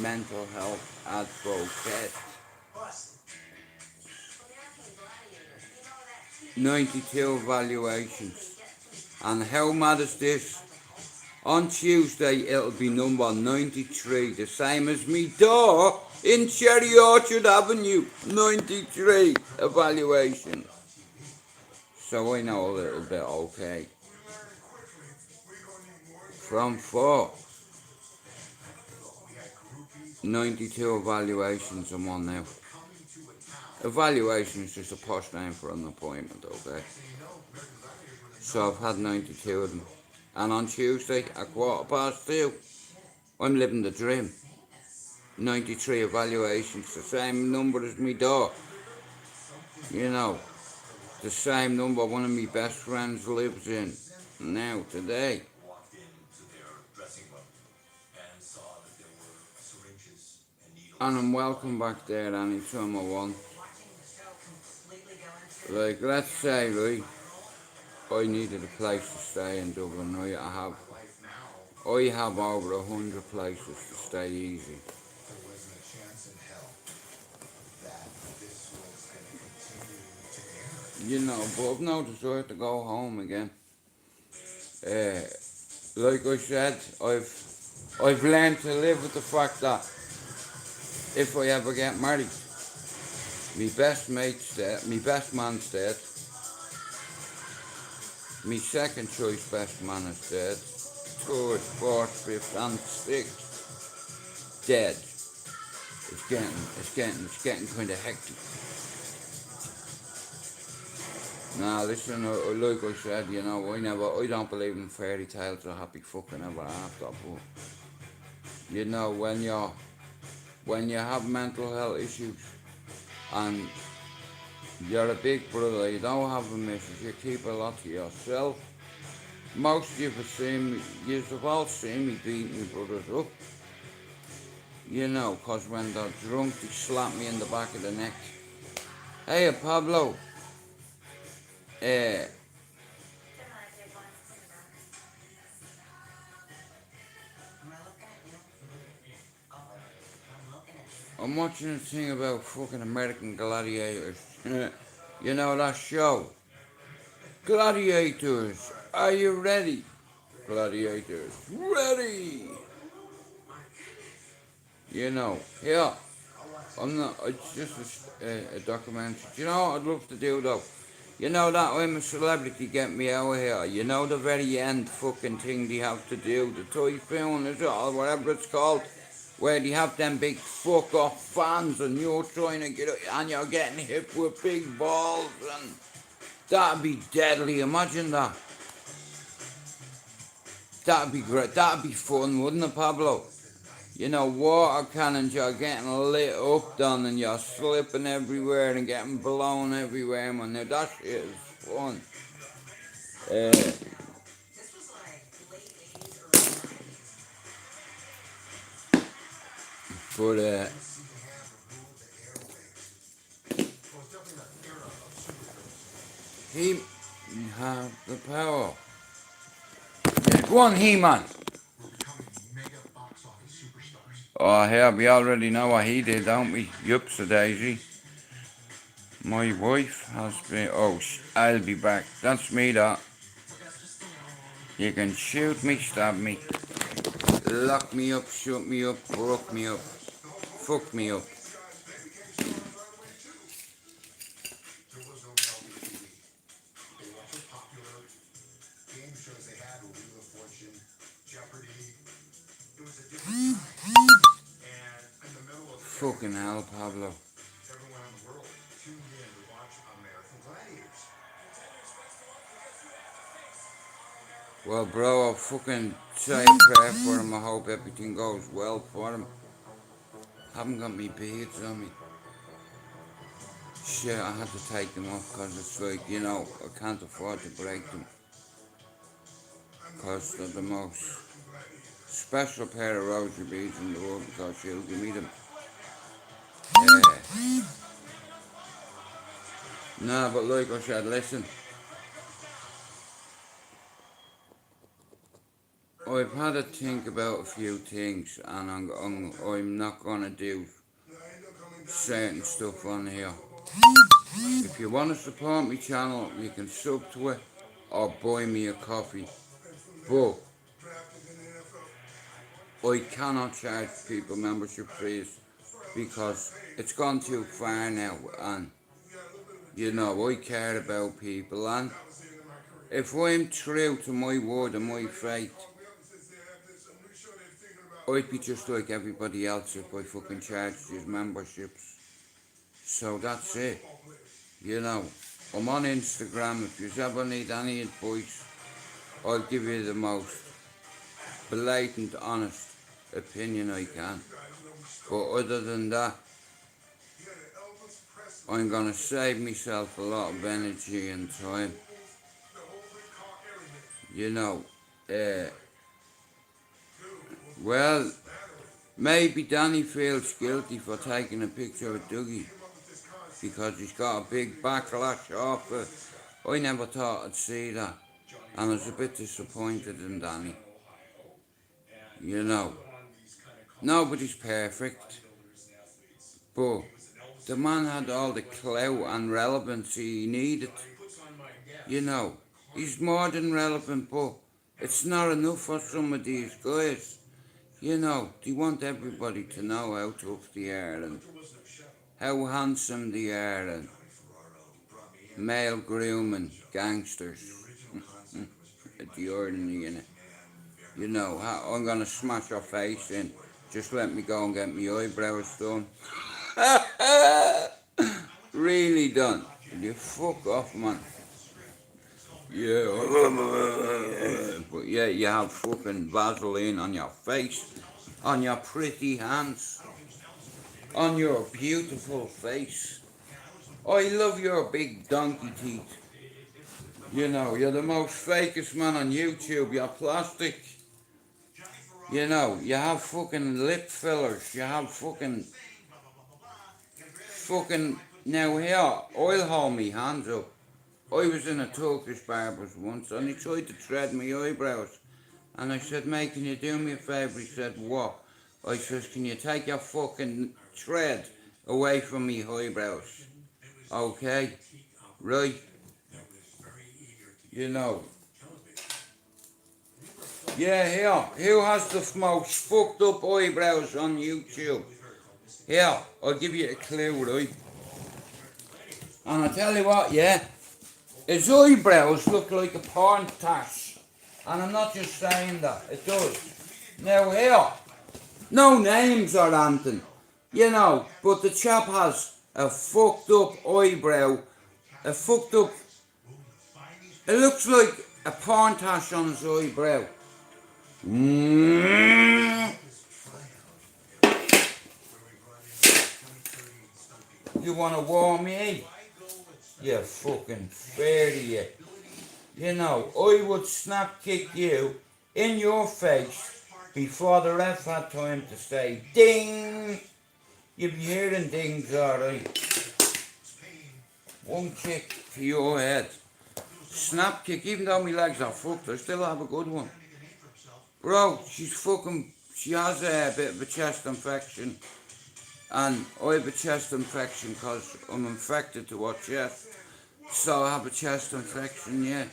mental health advocate. 92 evaluations. And how mad is this? On Tuesday it'll be number 93, the same as me door in Cherry Orchard Avenue. 93 evaluations. So I know a little bit, okay. From 4. 92 evaluations I'm on now. Evaluation is just a posh name for an appointment, okay? So I've had 92 of them. And on Tuesday at 2:15, I'm living the dream. 93 evaluations, the same number as me door. You know, the same number one of my best friends lives in now, today. Walked into their dressing room and saw that there were syringes and needles. And I'm welcome back there anytime I want. Like, let's say, right, I needed a place to stay in Dublin, right? I have over 100 places to stay easy. There wasn't a chance in hell that this was going to continue to air. You know, but I've no desire to go home again. Like I said, I've learned to live with the fact that if I ever get married, my best mate's dead, my best man's dead, my second choice best man is dead, third, fourth, fifth and sixth dead. It's getting kind of hectic. Now listen, like I said, you know, I don't believe in fairy tales or happy fucking ever after, but you know, when you have mental health issues and you're a big brother, you don't have a missus, you keep a lot to yourself. Most of you have seen me, you've all seen me beat my brothers up. You know, cause when they're drunk, they slap me in the back of the neck. Hey, Pablo. I'm watching a thing about fucking American gladiators. You know that show? Gladiators, are you ready? Gladiators, ready! You know, yeah. I'm not, it's just a documentary. Do you know what I'd love to do though? You know that I'm a celebrity, get me out of here. You know the very end fucking thing they have to do, the typhoon is it, or whatever it's called, where they have them big fuck off fans and you're trying to get it and you're getting hit with big balls and that'd be deadly, imagine that. That'd be great, that'd be fun, wouldn't it, Pablo? You know, water cannons, you're getting lit up done and you're slipping everywhere and getting blown everywhere, man. Now that shit is fun. But he have the power. Go on, He-Man. We're becoming mega box office superstars. Oh, yeah, we already know what he did, don't we? Yups, a daisy. My wife has been. Oh, I'll be back. That's me, that. You can shoot me, stab me, lock me up, shoot me up, broke me up, fuck me up. There was no reality TV. They weren't so popular. Game shows they had were Wheel of Fortune, Jeopardy. It was a different time. And in the middle of Fucking hell, Pablo. everyone in the world tuned in to watch American Gladiators. Well, bro, I'll fucking say a prayer for him. I hope everything goes well for him. Haven't got me beads on me. Shit, I had to take them off because it's like, you know, I can't afford to break them. Because they're the most special pair of rosary beads in the world because she'll give me them. Nah, but like I said, listen. I've had to think about a few things and I'm not going to do certain stuff on here. If you want to support my channel, you can sub to it or buy me a coffee. But I cannot charge people membership fees because it's gone too far now, and you know, I care about people, and if I'm true to my word and my faith, I'd be just like everybody else if I fucking charged these memberships. So that's it. You know, I'm on Instagram. If you ever need any advice, I'll give you the most blatant, honest opinion I can. But other than that, I'm gonna save myself a lot of energy and time. You know, well, maybe Danny feels guilty for taking a picture of Dougie because he's got a big backlash off it. I never thought I'd see that, and I was a bit disappointed in Danny. You know, nobody's perfect, but the man had all the clout and relevance he needed. You know, he's more than relevant, but it's not enough for some of these guys. You know, they want everybody to know how tough they are and how handsome they are and male grooming gangsters. At the ordinary, innit? You know, I'm gonna smash your face in. Just let me go and get my eyebrows done. Really done. You fuck off, man. Yeah. But yeah, you have fucking Vaseline on your face, on your pretty hands, on your beautiful face. I love your big donkey teeth. You know, you're the most fakest man on YouTube. You're plastic. You know, you have fucking lip fillers. You have fucking, now here, I'll hold me hands up. I was in a Turkish barber's once and he tried to thread my eyebrows. And I said, mate, can you do me a favour? He said, what? I says, can you take your fucking thread away from me eyebrows? Okay, right. You know. Yeah, here. Who has the most fucked up eyebrows on YouTube? Here, I'll give you a clue, right? And I tell you what, yeah. His eyebrows look like a porn tash. And I'm not just saying that, it does. Now here, no names or anything, you know, but the chap has a fucked up eyebrow, a fucked up, it looks like a porn tash on his eyebrow. You wanna warm me? You fucking fairy. You know, I would snap kick you in your face before the ref had time to say ding. You'd be hearing dings, alright. One kick to your head. Snap kick, even though my legs are fucked, I still have a good one. Bro, she has a bit of a chest infection. And I have a chest infection because I'm infected to her chest. So I have a chest infection, yeah,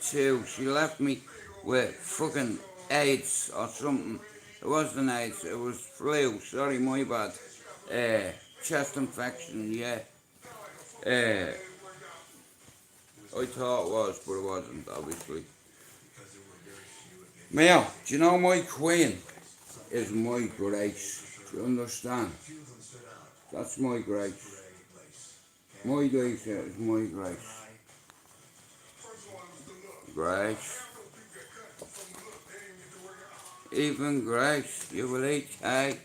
too. She left me with fucking AIDS or something. It wasn't AIDS, it was flu. Sorry, my bad. Chest infection, yeah. Uh, I thought it was, but it wasn't, obviously. Mia, do you know my queen is my grace? Do you understand? That's my grace. My Lisa is my grace. Grace. Even Grace, you will eat cake.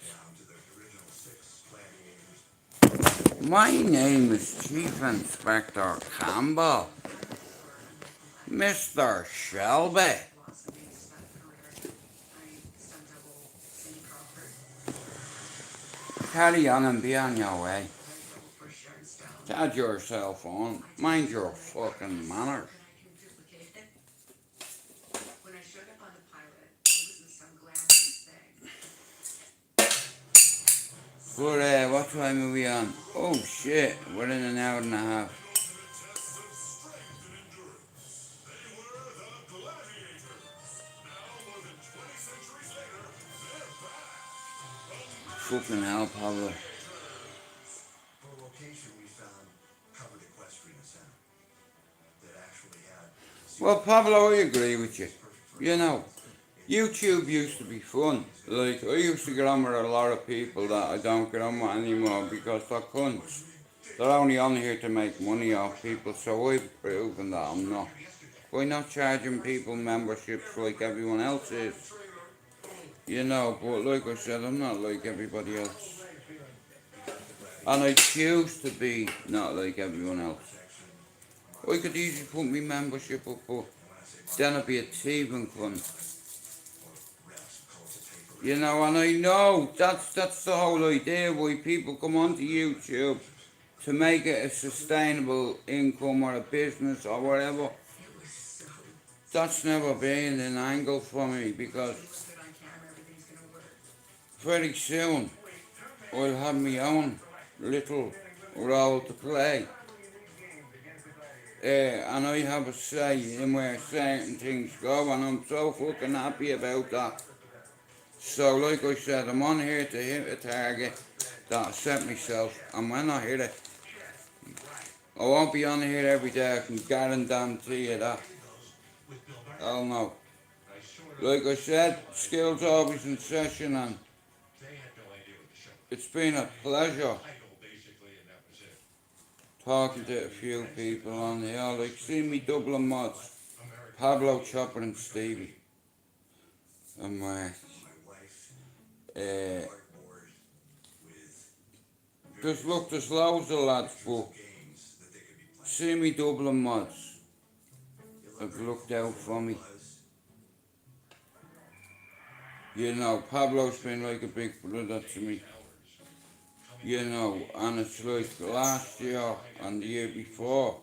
My name is Chief Inspector Campbell. Mr. Shelby. Carry on and be on your way. Charge your cell phone. Mind your fucking manners. When I showed up on the pilot, it wasn't some glamorous thing. But what time are we on? Oh shit, we're in an hour and a half. Fucking hell, Pablo. For a location we found covered equestrian center that actually had. Well, Pablo, I agree with you. You know, YouTube used to be fun. Like, I used to get on with a lot of people that I don't get on with anymore because they're cunts. They're only on here to make money off people, so I've proven that I'm not. By not charging people memberships like everyone else is. You know, but like I said, I'm not like everybody else. And I choose to be not like everyone else. I could easily put my membership up, but then I'd be a thieving cunt. You know, and I know that's the whole idea why people come onto YouTube to make it a sustainable income or a business or whatever. That's never been an angle for me because very soon I'll have my own little role to play. And I have a say in where certain things go, and I'm so fucking happy about that. So like I said, I'm on here to hit a target that I set myself, and when I hit it, I won't be on here every day, I can guarantee you that. Hell no. Like I said, skills always in session, and it's been a pleasure talking to a few people on here. Like, see me Dublin mods, Pablo, Chopper and Stevie. And there's loads of lads, but see me Dublin mods have looked out for me. You know, Pablo's been like a big brother to me. You know, and it's like last year and the year before,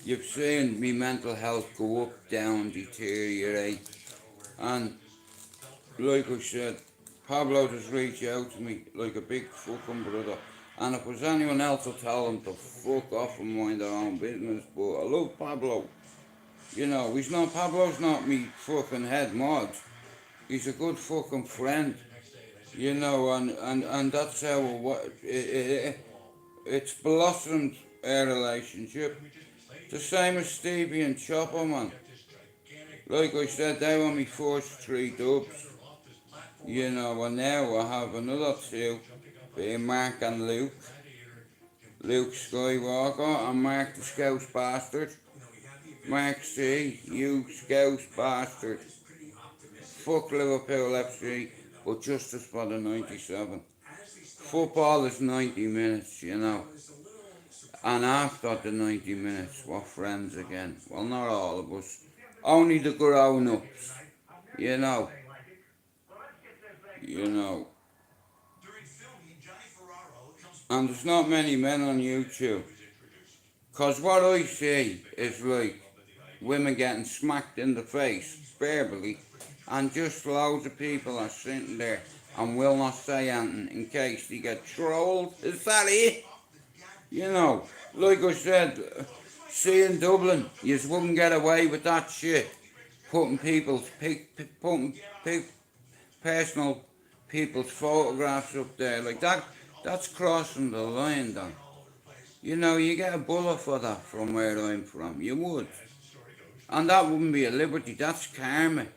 you've seen me mental health go up, down, deteriorate. And like I said, Pablo just reached out to me like a big fucking brother. And if it was anyone else, I'd tell them to fuck off and mind their own business. But I love Pablo. You know, Pablo's not me fucking head mod. He's a good fucking friend. You know, and that's how it's blossomed our relationship. The same as Stevie and Chopper, man. Like I said, they were my first 3 dubs. You know, and now I have another 2, being Mark and Luke. Luke Skywalker and Mark the Scouse Bastard. Mark C, you Scouse Bastard. Fuck Liverpool FC, but justice for the 97. Football is 90 minutes, you know. And after the 90 minutes, we're friends again. Well, not all of us. Only the grown-ups. You know. You know. And there's not many men on YouTube. Because what I see is like women getting smacked in the face verbally and just loads of people are sitting there and will not say anything in case they get trolled. Is that it? You know, like I said, see in Dublin, you wouldn't get away with that shit. Putting personal people's photographs up there like that. That's crossing the line, though. You know, you get a bullet for that from where I'm from. You would. And that wouldn't be a liberty, that's karma.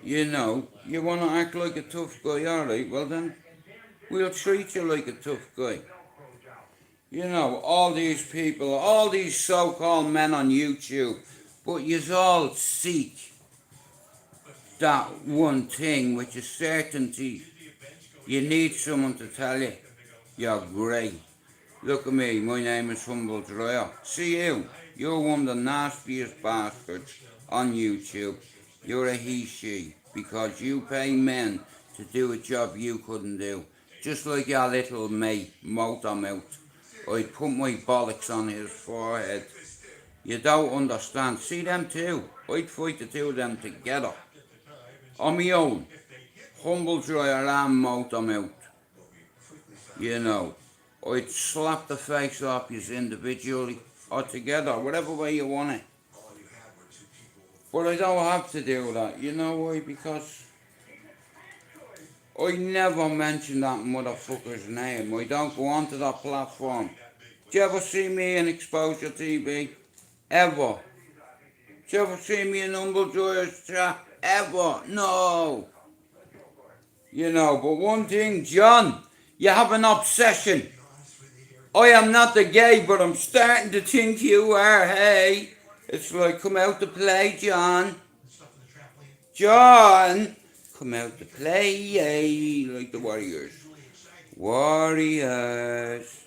You know, you want to act like a tough guy, alright, well then, we'll treat you like a tough guy. You know, all these people, all these so-called men on YouTube, but yous all seek that one thing, which is certainty. You need someone to tell you, you're great. Look at me, my name is Humble Dryer. See you, you're one of the nastiest bastards on YouTube. You're a he-she, because you pay men to do a job you couldn't do. Just like your little mate, Motormouth. I'd put my bollocks on his forehead. You don't understand. See them two? I'd fight the two of them together. On my own. Humble Dryer and Motormouth. You know. I'd slap the face off you individually or together, whatever way you want it. But I don't have to do that. You know why? Because I never mention that motherfucker's name. I don't go onto that platform. Do you ever see me in Exposure TV? Ever? Do you ever see me in Humble Dryer's chat? Ever? No. You know, but one thing, John, you have an obsession. I am not the gay, but I'm starting to think you are, hey. It's like, come out to play, John. John, come out to play, yay, like the Warriors. Warriors,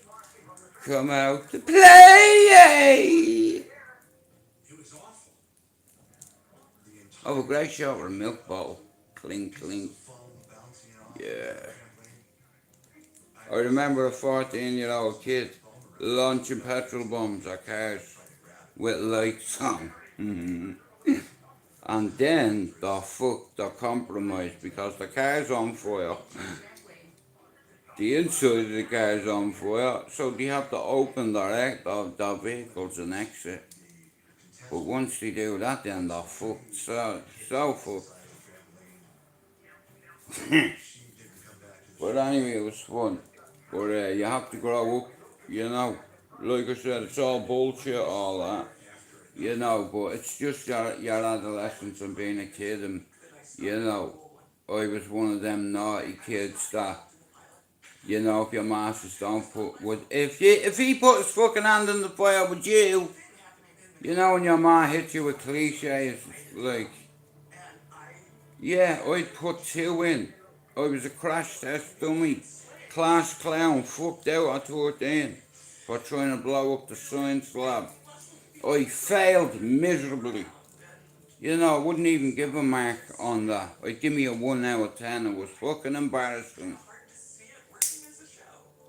come out to play, yay. Oh, a great shot with a milk bottle. Clink, clink. Yeah. I remember a 14-year-old kid launching petrol bombs at cars with lights on. And then they're compromised because the car's on fire. The inside of the car's on fire, so they have to open their vehicles and exit. But once they do that, then they're fucked. So fucked. But anyway, it was fun. But you have to grow up, you know. Like I said, it's all bullshit, all that. You know, but it's just your adolescence and being a kid. And, you know, I was one of them naughty kids that, you know, if your masters don't if he put his fucking hand in the fire with you, you know, when your ma hits you with cliches, like, yeah, I'd put 2 in. I was a crash test dummy, class clown, fucked out at 13 for trying to blow up the science lab. I failed miserably. You know, I wouldn't even give a mark on that. I'd give me a 1 out of 10. It was fucking embarrassing.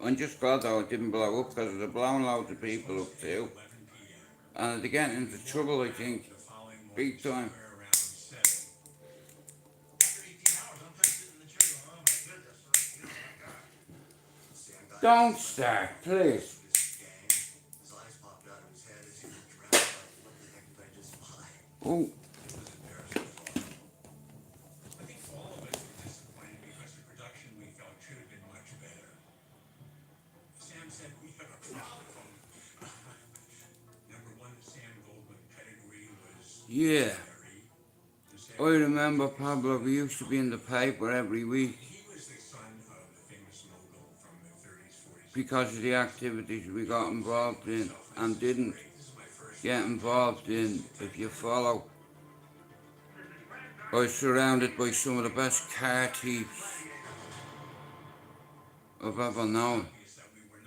I'm just glad though it didn't blow up because it blowing loads of people up too. And they're getting into trouble, I think. Big time. Don't start, please. Oh. I think all of us were disappointed because the production we felt should have been much better. Sam said we have a problem. Number one, Sam Goldman pedigree was Yeah. I remember Pablo, we used to be in the paper every week. He was the son of the famous mogul from the 30s, 40s. Because of the activities we got involved in and didn't get involved in, if you follow. I was surrounded by some of the best car thieves I've ever known.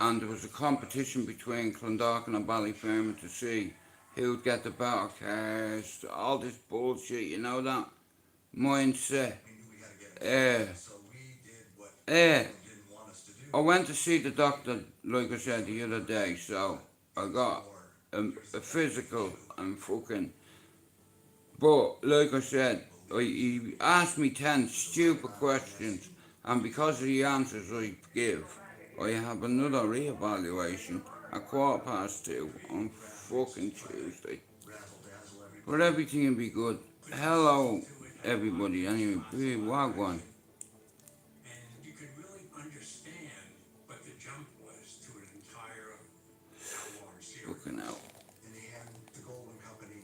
And there was a competition between Clondalkin and Ballyfermot to see who'd get the better cars, all this bullshit, you know that mindset. I went to see the doctor, like I said the other day, so I got a physical and fucking, but like I said, he asked me 10 stupid questions, and because of the answers I give, I have another reevaluation at 2:15 on fucking Tuesday. But everything will be good. Hello, everybody. Anyway, be wagwan. And you could really understand what the jump was to an entire hour-long series. Fucking hell. In the end, the Golden Company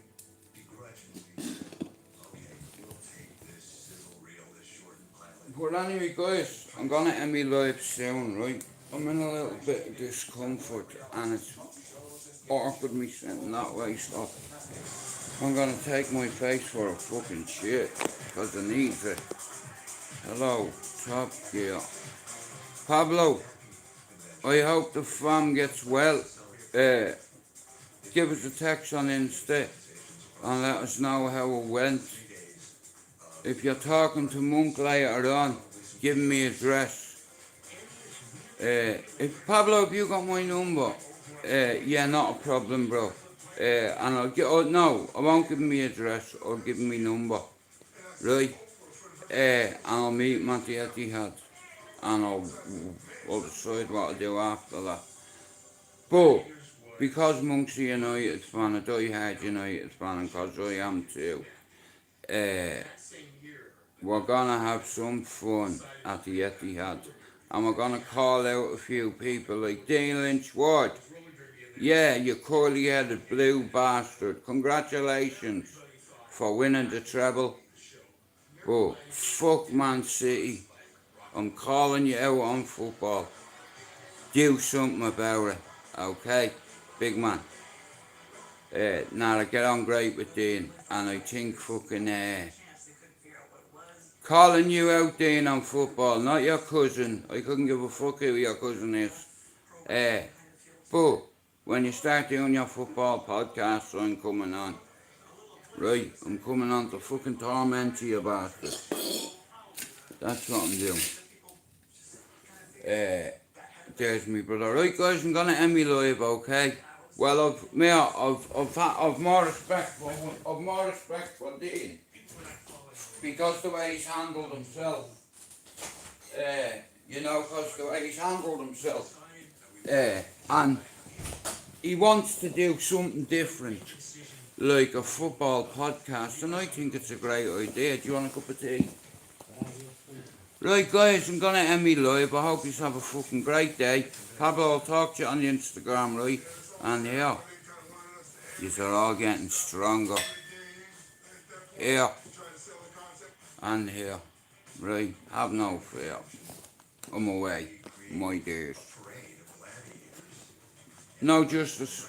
begrudgingly said, okay, we'll take this sizzle reel, this shortened pilot. But anyway, guys, I'm gonna end me live soon, right? I'm in a little bit of discomfort, and it's awkward me sitting that way, so I'm gonna take my face for a fucking shit, because I need it. Hello, Top Gear. Pablo, I hope the fam gets well. Give us a text on Insta and let us know how it went. If you're talking to Monk later on, give me address. If Pablo, if you got my number, yeah, not a problem, bro. And I'll get. Oh no, I won't give him my address. I'll give him my number, right? And I'll meet him at the Etihad, and I'll decide what to do after that. But because Monk's a United fan, a die-hard United fan, and because I am too, we're gonna have some fun at the Etihad, and we're gonna call out a few people like Dean Lynch Ward. Yeah, you curly-headed blue bastard. Congratulations for winning the treble. But fuck Man City. I'm calling you out on football. Do something about it, okay? Big man. Now I get on great with Dean, and I think fucking calling you out, Dean, on football, not your cousin. I couldn't give a fuck who your cousin is. But when you start doing your football podcast, I'm coming on. Right, I'm coming on to fucking torment you, bastard. That's what I'm doing. There's me brother. Right, guys, I'm gonna end me live, okay? Well, I've more respect for Dean, because the way he's handled himself. Because the way he's handled himself. And he wants to do something different, like a football podcast, and I think it's a great idea. Do you want a cup of tea? Right, guys, I'm gonna end me live. I hope you have a fucking great day. Pablo, I'll talk to you on the Instagram, right? And here, yous are all getting stronger. Here and here, right? Have no fear. I'm away, my dears. No justice.